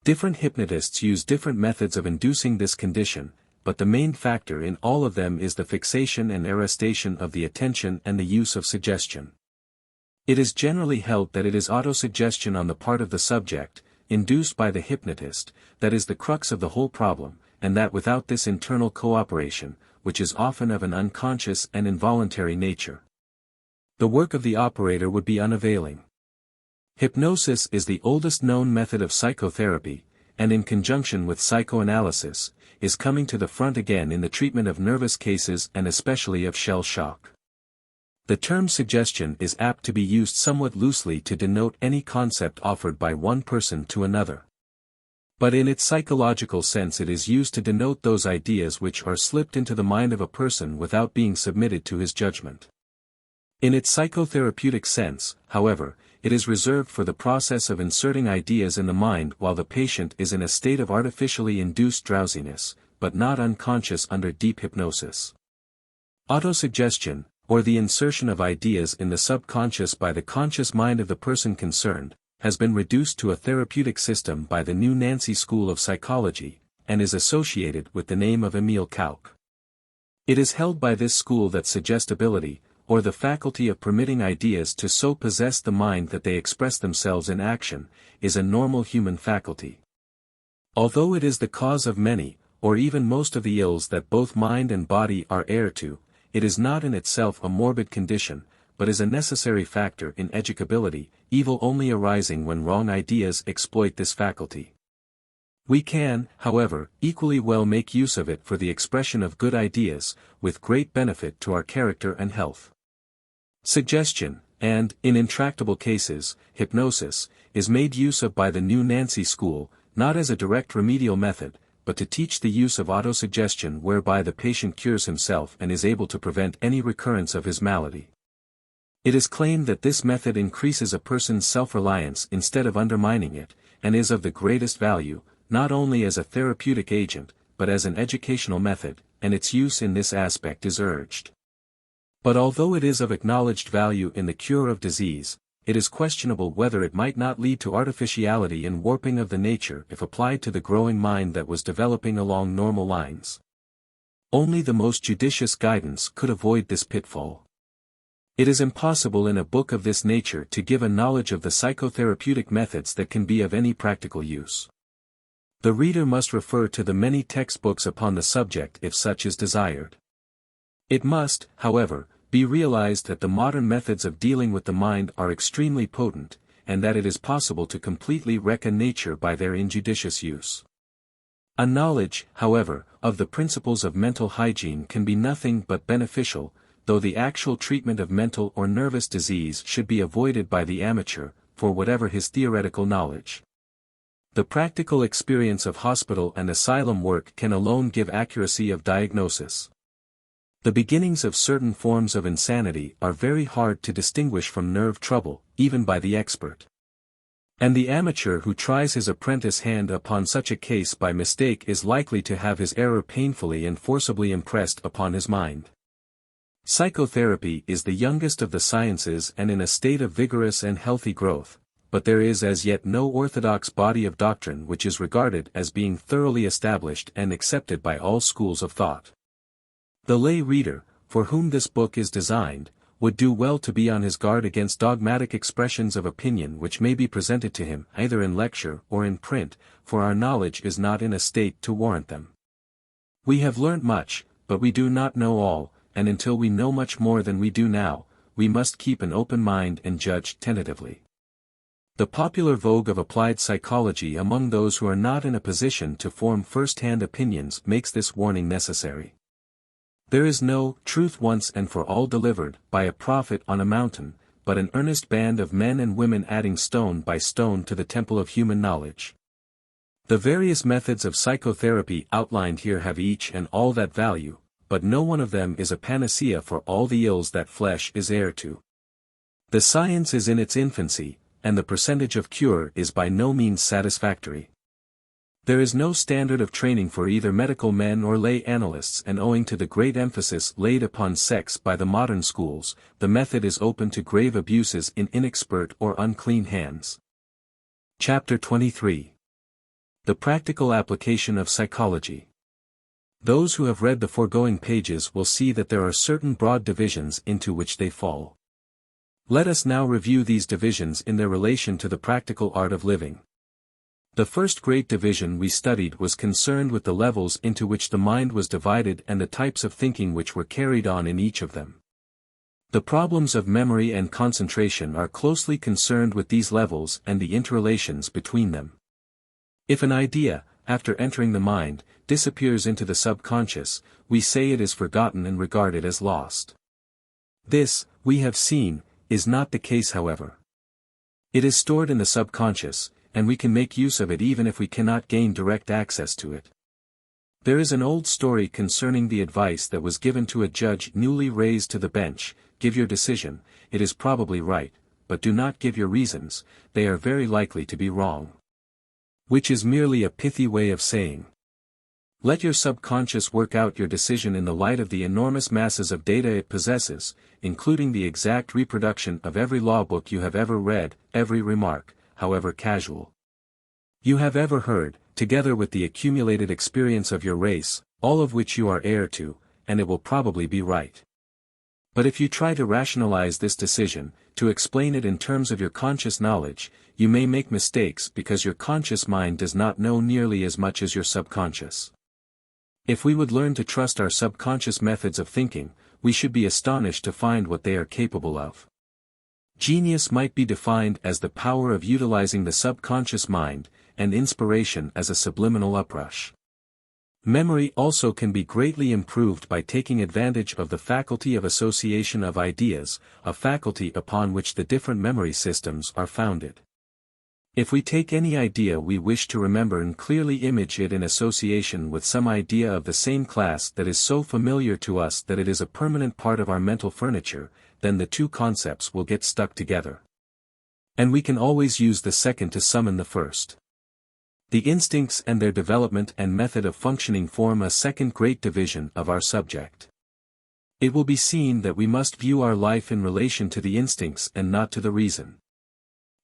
Different hypnotists use different methods of inducing this condition, but the main factor in all of them is the fixation and arrestation of the attention and the use of suggestion. It is generally held that it is autosuggestion on the part of the subject, induced by the hypnotist, that is the crux of the whole problem, and that without this internal cooperation, which is often of an unconscious and involuntary nature, the work of the operator would be unavailing. Hypnosis is the oldest known method of psychotherapy, and in conjunction with psychoanalysis, is coming to the front again in the treatment of nervous cases and especially of shell shock. The term suggestion is apt to be used somewhat loosely to denote any concept offered by one person to another. But in its psychological sense it is used to denote those ideas which are slipped into the mind of a person without being submitted to his judgment. In its psychotherapeutic sense, however, it is reserved for the process of inserting ideas in the mind while the patient is in a state of artificially induced drowsiness, but not unconscious under deep hypnosis. Autosuggestion, or the insertion of ideas in the subconscious by the conscious mind of the person concerned, has been reduced to a therapeutic system by the New Nancy School of Psychology, and is associated with the name of Emil Kauck. It is held by this school that suggestibility, or the faculty of permitting ideas to so possess the mind that they express themselves in action, is a normal human faculty. Although it is the cause of many, or even most of the ills that both mind and body are heir to, it is not in itself a morbid condition, but is a necessary factor in educability, evil only arising when wrong ideas exploit this faculty. We can, however, equally well make use of it for the expression of good ideas, with great benefit to our character and health. Suggestion, and, in intractable cases, hypnosis, is made use of by the new Nancy school, not as a direct remedial method, but to teach the use of autosuggestion whereby the patient cures himself and is able to prevent any recurrence of his malady. It is claimed that this method increases a person's self-reliance instead of undermining it, and is of the greatest value, not only as a therapeutic agent, but as an educational method, and its use in this aspect is urged. But although it is of acknowledged value in the cure of disease, it is questionable whether it might not lead to artificiality and warping of the nature if applied to the growing mind that was developing along normal lines. Only the most judicious guidance could avoid this pitfall. It is impossible in a book of this nature to give a knowledge of the psychotherapeutic methods that can be of any practical use. The reader must refer to the many textbooks upon the subject if such is desired. It must, however, be realized that the modern methods of dealing with the mind are extremely potent, and that it is possible to completely wreck a nature by their injudicious use. A knowledge, however, of the principles of mental hygiene can be nothing but beneficial, though the actual treatment of mental or nervous disease should be avoided by the amateur, for whatever his theoretical knowledge. The practical experience of hospital and asylum work can alone give accuracy of diagnosis. The beginnings of certain forms of insanity are very hard to distinguish from nerve trouble, even by the expert. And the amateur who tries his apprentice hand upon such a case by mistake is likely to have his error painfully and forcibly impressed upon his mind. Psychotherapy is the youngest of the sciences and in a state of vigorous and healthy growth, but there is as yet no orthodox body of doctrine which is regarded as being thoroughly established and accepted by all schools of thought. The lay reader, for whom this book is designed, would do well to be on his guard against dogmatic expressions of opinion which may be presented to him either in lecture or in print, for our knowledge is not in a state to warrant them. We have learnt much, but we do not know all, and until we know much more than we do now, we must keep an open mind and judge tentatively. The popular vogue of applied psychology among those who are not in a position to form first-hand opinions makes this warning necessary. There is no truth once and for all delivered by a prophet on a mountain, but an earnest band of men and women adding stone by stone to the temple of human knowledge. The various methods of psychotherapy outlined here have each and all that value, but no one of them is a panacea for all the ills that flesh is heir to. The science is in its infancy, and the percentage of cure is by no means satisfactory. There is no standard of training for either medical men or lay analysts, and owing to the great emphasis laid upon sex by the modern schools, the method is open to grave abuses in inexpert or unclean hands. Chapter 23. The Practical Application of Psychology. Those who have read the foregoing pages will see that there are certain broad divisions into which they fall. Let us now review these divisions in their relation to the practical art of living. The first great division we studied was concerned with the levels into which the mind was divided and the types of thinking which were carried on in each of them. The problems of memory and concentration are closely concerned with these levels and the interrelations between them. If an idea, after entering the mind, disappears into the subconscious, we say it is forgotten and regard it as lost. This, we have seen, is not the case however. It is stored in the subconscious, and we can make use of it even if we cannot gain direct access to it. There is an old story concerning the advice that was given to a judge newly raised to the bench: give your decision, it is probably right, but do not give your reasons, they are very likely to be wrong. Which is merely a pithy way of saying, let your subconscious work out your decision in the light of the enormous masses of data it possesses, including the exact reproduction of every law book you have ever read, every remark, however casual, you have ever heard, together with the accumulated experience of your race, all of which you are heir to, and it will probably be right. But if you try to rationalize this decision, to explain it in terms of your conscious knowledge, you may make mistakes because your conscious mind does not know nearly as much as your subconscious. If we would learn to trust our subconscious methods of thinking, we should be astonished to find what they are capable of. Genius might be defined as the power of utilizing the subconscious mind, and inspiration as a subliminal uprush. Memory also can be greatly improved by taking advantage of the faculty of association of ideas, a faculty upon which the different memory systems are founded. If we take any idea we wish to remember and clearly image it in association with some idea of the same class that is so familiar to us that it is a permanent part of our mental furniture, then the two concepts will get stuck together. And we can always use the second to summon the first. The instincts and their development and method of functioning form a second great division of our subject. It will be seen that we must view our life in relation to the instincts and not to the reason.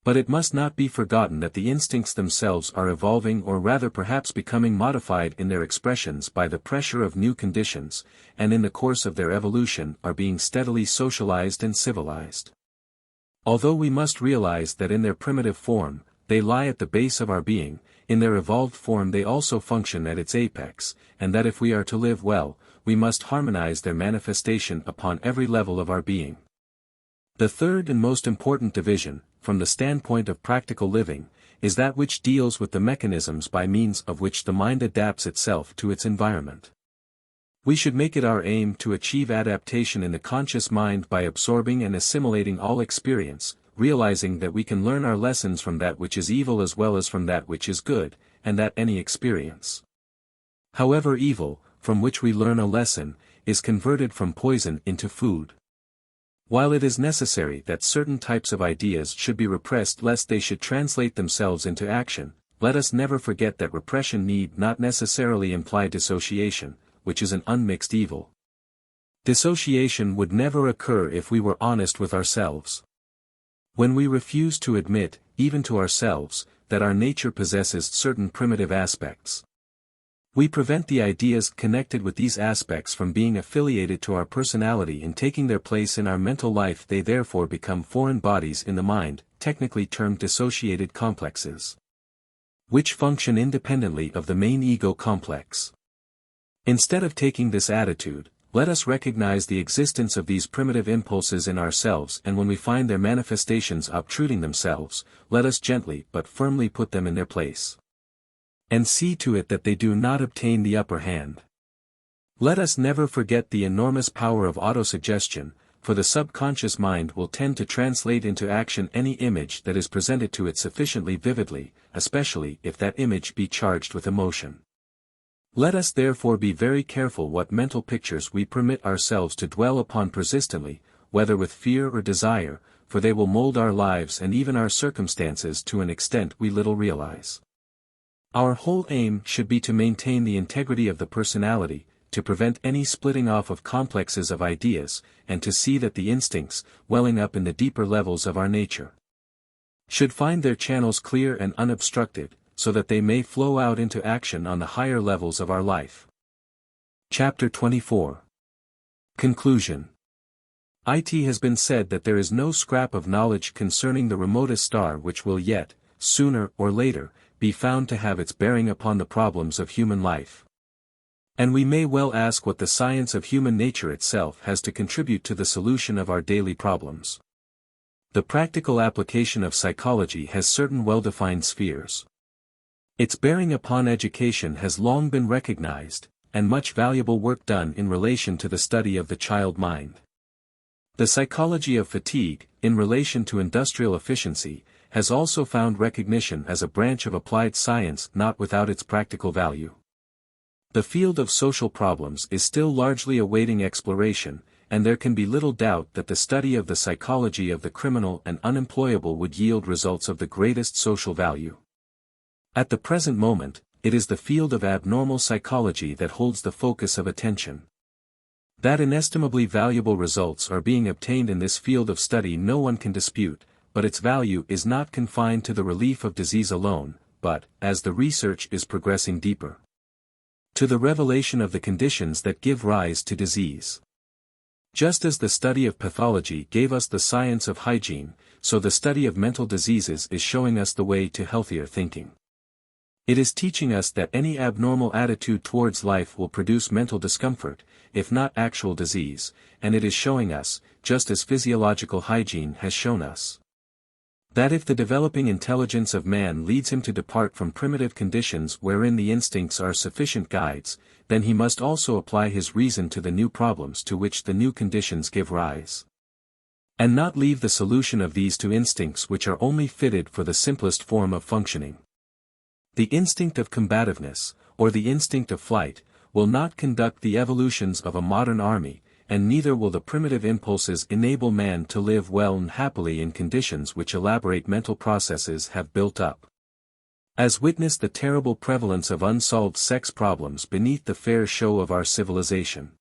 But it must not be forgotten that the instincts themselves are evolving or rather perhaps becoming modified in their expressions by the pressure of new conditions, and in the course of their evolution are being steadily socialized and civilized. Although we must realize that in their primitive form, they lie at the base of our being, in their evolved form they also function at its apex, and that if we are to live well, we must harmonize their manifestation upon every level of our being. The third and most important division, from the standpoint of practical living, is that which deals with the mechanisms by means of which the mind adapts itself to its environment. We should make it our aim to achieve adaptation in the conscious mind by absorbing and assimilating all experience, realizing that we can learn our lessons from that which is evil as well as from that which is good, and that any experience, however evil, from which we learn a lesson, is converted from poison into food. While it is necessary that certain types of ideas should be repressed lest they should translate themselves into action, let us never forget that repression need not necessarily imply dissociation, which is an unmixed evil. Dissociation would never occur if we were honest with ourselves. When we refuse to admit, even to ourselves, that our nature possesses certain primitive aspects, we prevent the ideas connected with these aspects from being affiliated to our personality and taking their place in our mental life. They therefore become foreign bodies in the mind, technically termed dissociated complexes, which function independently of the main ego complex. Instead of taking this attitude, let us recognize the existence of these primitive impulses in ourselves, and when we find their manifestations obtruding themselves, let us gently but firmly put them in their place, and see to it that they do not obtain the upper hand. Let us never forget the enormous power of autosuggestion, for the subconscious mind will tend to translate into action any image that is presented to it sufficiently vividly, especially if that image be charged with emotion. Let us therefore be very careful what mental pictures we permit ourselves to dwell upon persistently, whether with fear or desire, for they will mold our lives and even our circumstances to an extent we little realize. Our whole aim should be to maintain the integrity of the personality, to prevent any splitting off of complexes of ideas, and to see that the instincts, welling up in the deeper levels of our nature, should find their channels clear and unobstructed, so that they may flow out into action on the higher levels of our life. Chapter 24. Conclusion. It has been said that there is no scrap of knowledge concerning the remotest star which will yet, sooner or later, be found to have its bearing upon the problems of human life. And we may well ask what the science of human nature itself has to contribute to the solution of our daily problems. The practical application of psychology has certain well-defined spheres. Its bearing upon education has long been recognized, and much valuable work done in relation to the study of the child mind. The psychology of fatigue, in relation to industrial efficiency, has also found recognition as a branch of applied science not without its practical value. The field of social problems is still largely awaiting exploration, and there can be little doubt that the study of the psychology of the criminal and unemployable would yield results of the greatest social value. At the present moment, it is the field of abnormal psychology that holds the focus of attention. That inestimably valuable results are being obtained in this field of study no one can dispute, but its value is not confined to the relief of disease alone, but, as the research is progressing deeper, to the revelation of the conditions that give rise to disease. Just as the study of pathology gave us the science of hygiene, so the study of mental diseases is showing us the way to healthier thinking. It is teaching us that any abnormal attitude towards life will produce mental discomfort, if not actual disease, and it is showing us, just as physiological hygiene has shown us, that if the developing intelligence of man leads him to depart from primitive conditions wherein the instincts are sufficient guides, then he must also apply his reason to the new problems to which the new conditions give rise, and not leave the solution of these to instincts which are only fitted for the simplest form of functioning. The instinct of combativeness, or the instinct of flight, will not conduct the evolutions of a modern army, and neither will the primitive impulses enable man to live well and happily in conditions which elaborate mental processes have built up. As witness the terrible prevalence of unsolved sex problems beneath the fair show of our civilization.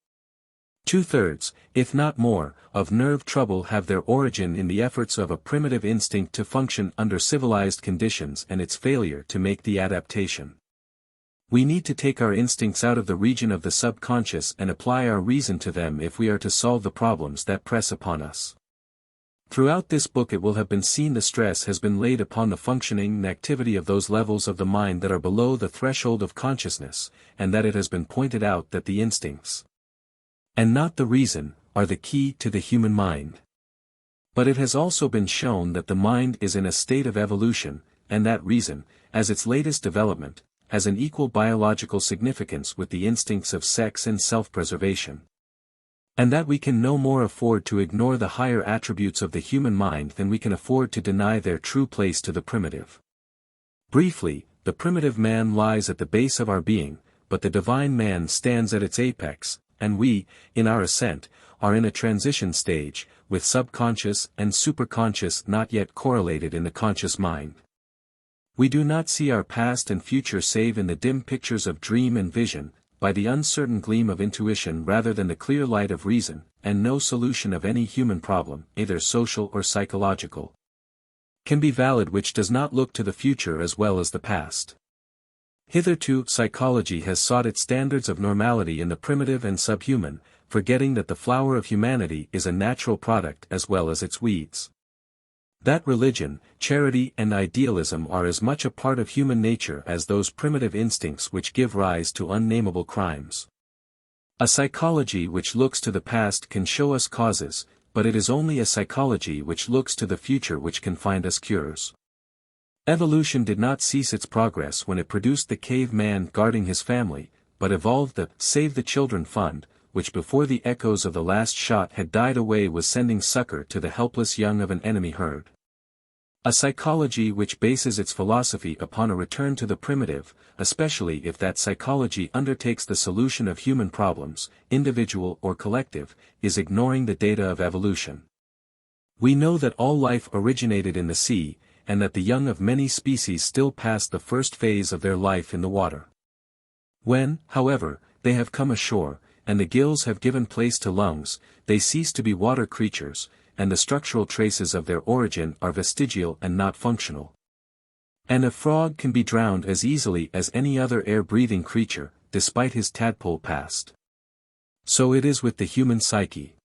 2/3, if not more, of nerve trouble have their origin in the efforts of a primitive instinct to function under civilized conditions and its failure to make the adaptation. We need to take our instincts out of the region of the subconscious and apply our reason to them if we are to solve the problems that press upon us. Throughout this book it will have been seen the stress has been laid upon the functioning and activity of those levels of the mind that are below the threshold of consciousness, and that it has been pointed out that the instincts, and not the reason, are the key to the human mind. But it has also been shown that the mind is in a state of evolution, and that reason, as its latest development, has an equal biological significance with the instincts of sex and self-preservation. And that we can no more afford to ignore the higher attributes of the human mind than we can afford to deny their true place to the primitive. Briefly, the primitive man lies at the base of our being, but the divine man stands at its apex, and we, in our ascent, are in a transition stage, with subconscious and superconscious not yet correlated in the conscious mind. We do not see our past and future save in the dim pictures of dream and vision, by the uncertain gleam of intuition rather than the clear light of reason, and no solution of any human problem, either social or psychological, can be valid which does not look to the future as well as the past. Hitherto, psychology has sought its standards of normality in the primitive and subhuman, forgetting that the flower of humanity is a natural product as well as its weeds. That religion, charity and idealism are as much a part of human nature as those primitive instincts which give rise to unnameable crimes. A psychology which looks to the past can show us causes, but it is only a psychology which looks to the future which can find us cures. Evolution did not cease its progress when it produced the caveman guarding his family, but evolved the Save the Children Fund, which before the echoes of the last shot had died away was sending succor to the helpless young of an enemy herd. A psychology which bases its philosophy upon a return to the primitive, especially if that psychology undertakes the solution of human problems, individual or collective, is ignoring the data of evolution. We know that all life originated in the sea, and that the young of many species still pass the first phase of their life in the water. When, however, they have come ashore, and the gills have given place to lungs, they cease to be water creatures, and the structural traces of their origin are vestigial and not functional. And a frog can be drowned as easily as any other air-breathing creature, despite his tadpole past. So it is with the human psyche.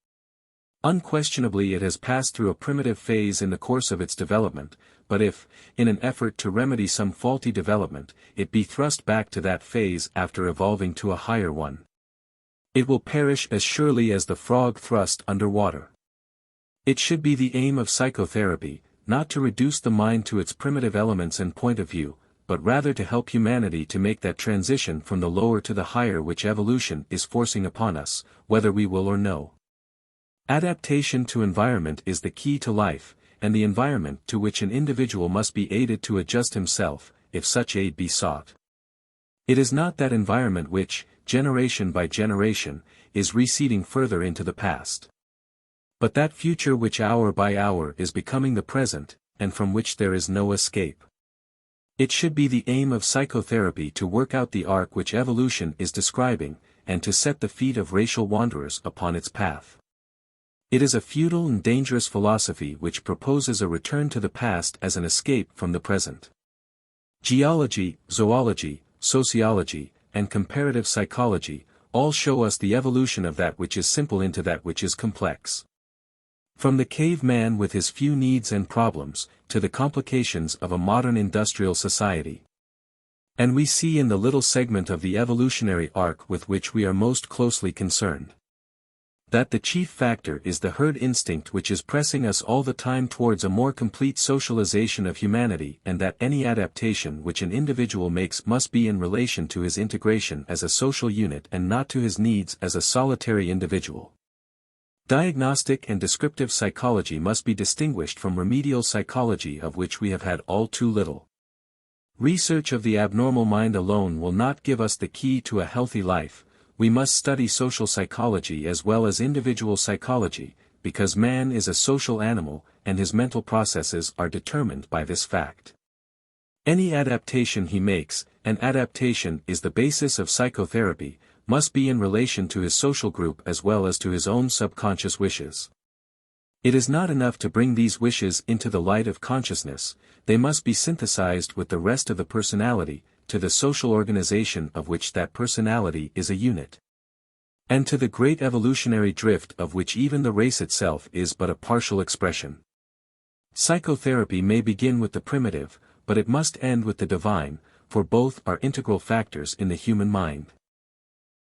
Unquestionably it has passed through a primitive phase in the course of its development, but if, in an effort to remedy some faulty development, it be thrust back to that phase after evolving to a higher one, it will perish as surely as the frog thrust under water. It should be the aim of psychotherapy, not to reduce the mind to its primitive elements and point of view, but rather to help humanity to make that transition from the lower to the higher which evolution is forcing upon us, whether we will or no. Adaptation to environment is the key to life, and the environment to which an individual must be aided to adjust himself, if such aid be sought. It is not that environment which, generation by generation, is receding further into the past, but that future which hour by hour is becoming the present, and from which there is no escape. It should be the aim of psychotherapy to work out the arc which evolution is describing, and to set the feet of racial wanderers upon its path. It is a futile and dangerous philosophy which proposes a return to the past as an escape from the present. Geology, zoology, sociology, and comparative psychology, all show us the evolution of that which is simple into that which is complex. From the cave man with his few needs and problems, to the complications of a modern industrial society. And we see in the little segment of the evolutionary arc with which we are most closely concerned, that the chief factor is the herd instinct which is pressing us all the time towards a more complete socialization of humanity, and that any adaptation which an individual makes must be in relation to his integration as a social unit and not to his needs as a solitary individual. Diagnostic and descriptive psychology must be distinguished from remedial psychology, of which we have had all too little. Research of the abnormal mind alone will not give us the key to a healthy life. We must study social psychology as well as individual psychology, because man is a social animal, and his mental processes are determined by this fact. Any adaptation he makes, and adaptation is the basis of psychotherapy, must be in relation to his social group as well as to his own subconscious wishes. It is not enough to bring these wishes into the light of consciousness, they must be synthesized with the rest of the personality, to the social organization of which that personality is a unit. And to the great evolutionary drift of which even the race itself is but a partial expression. Psychotherapy may begin with the primitive, but it must end with the divine, for both are integral factors in the human mind.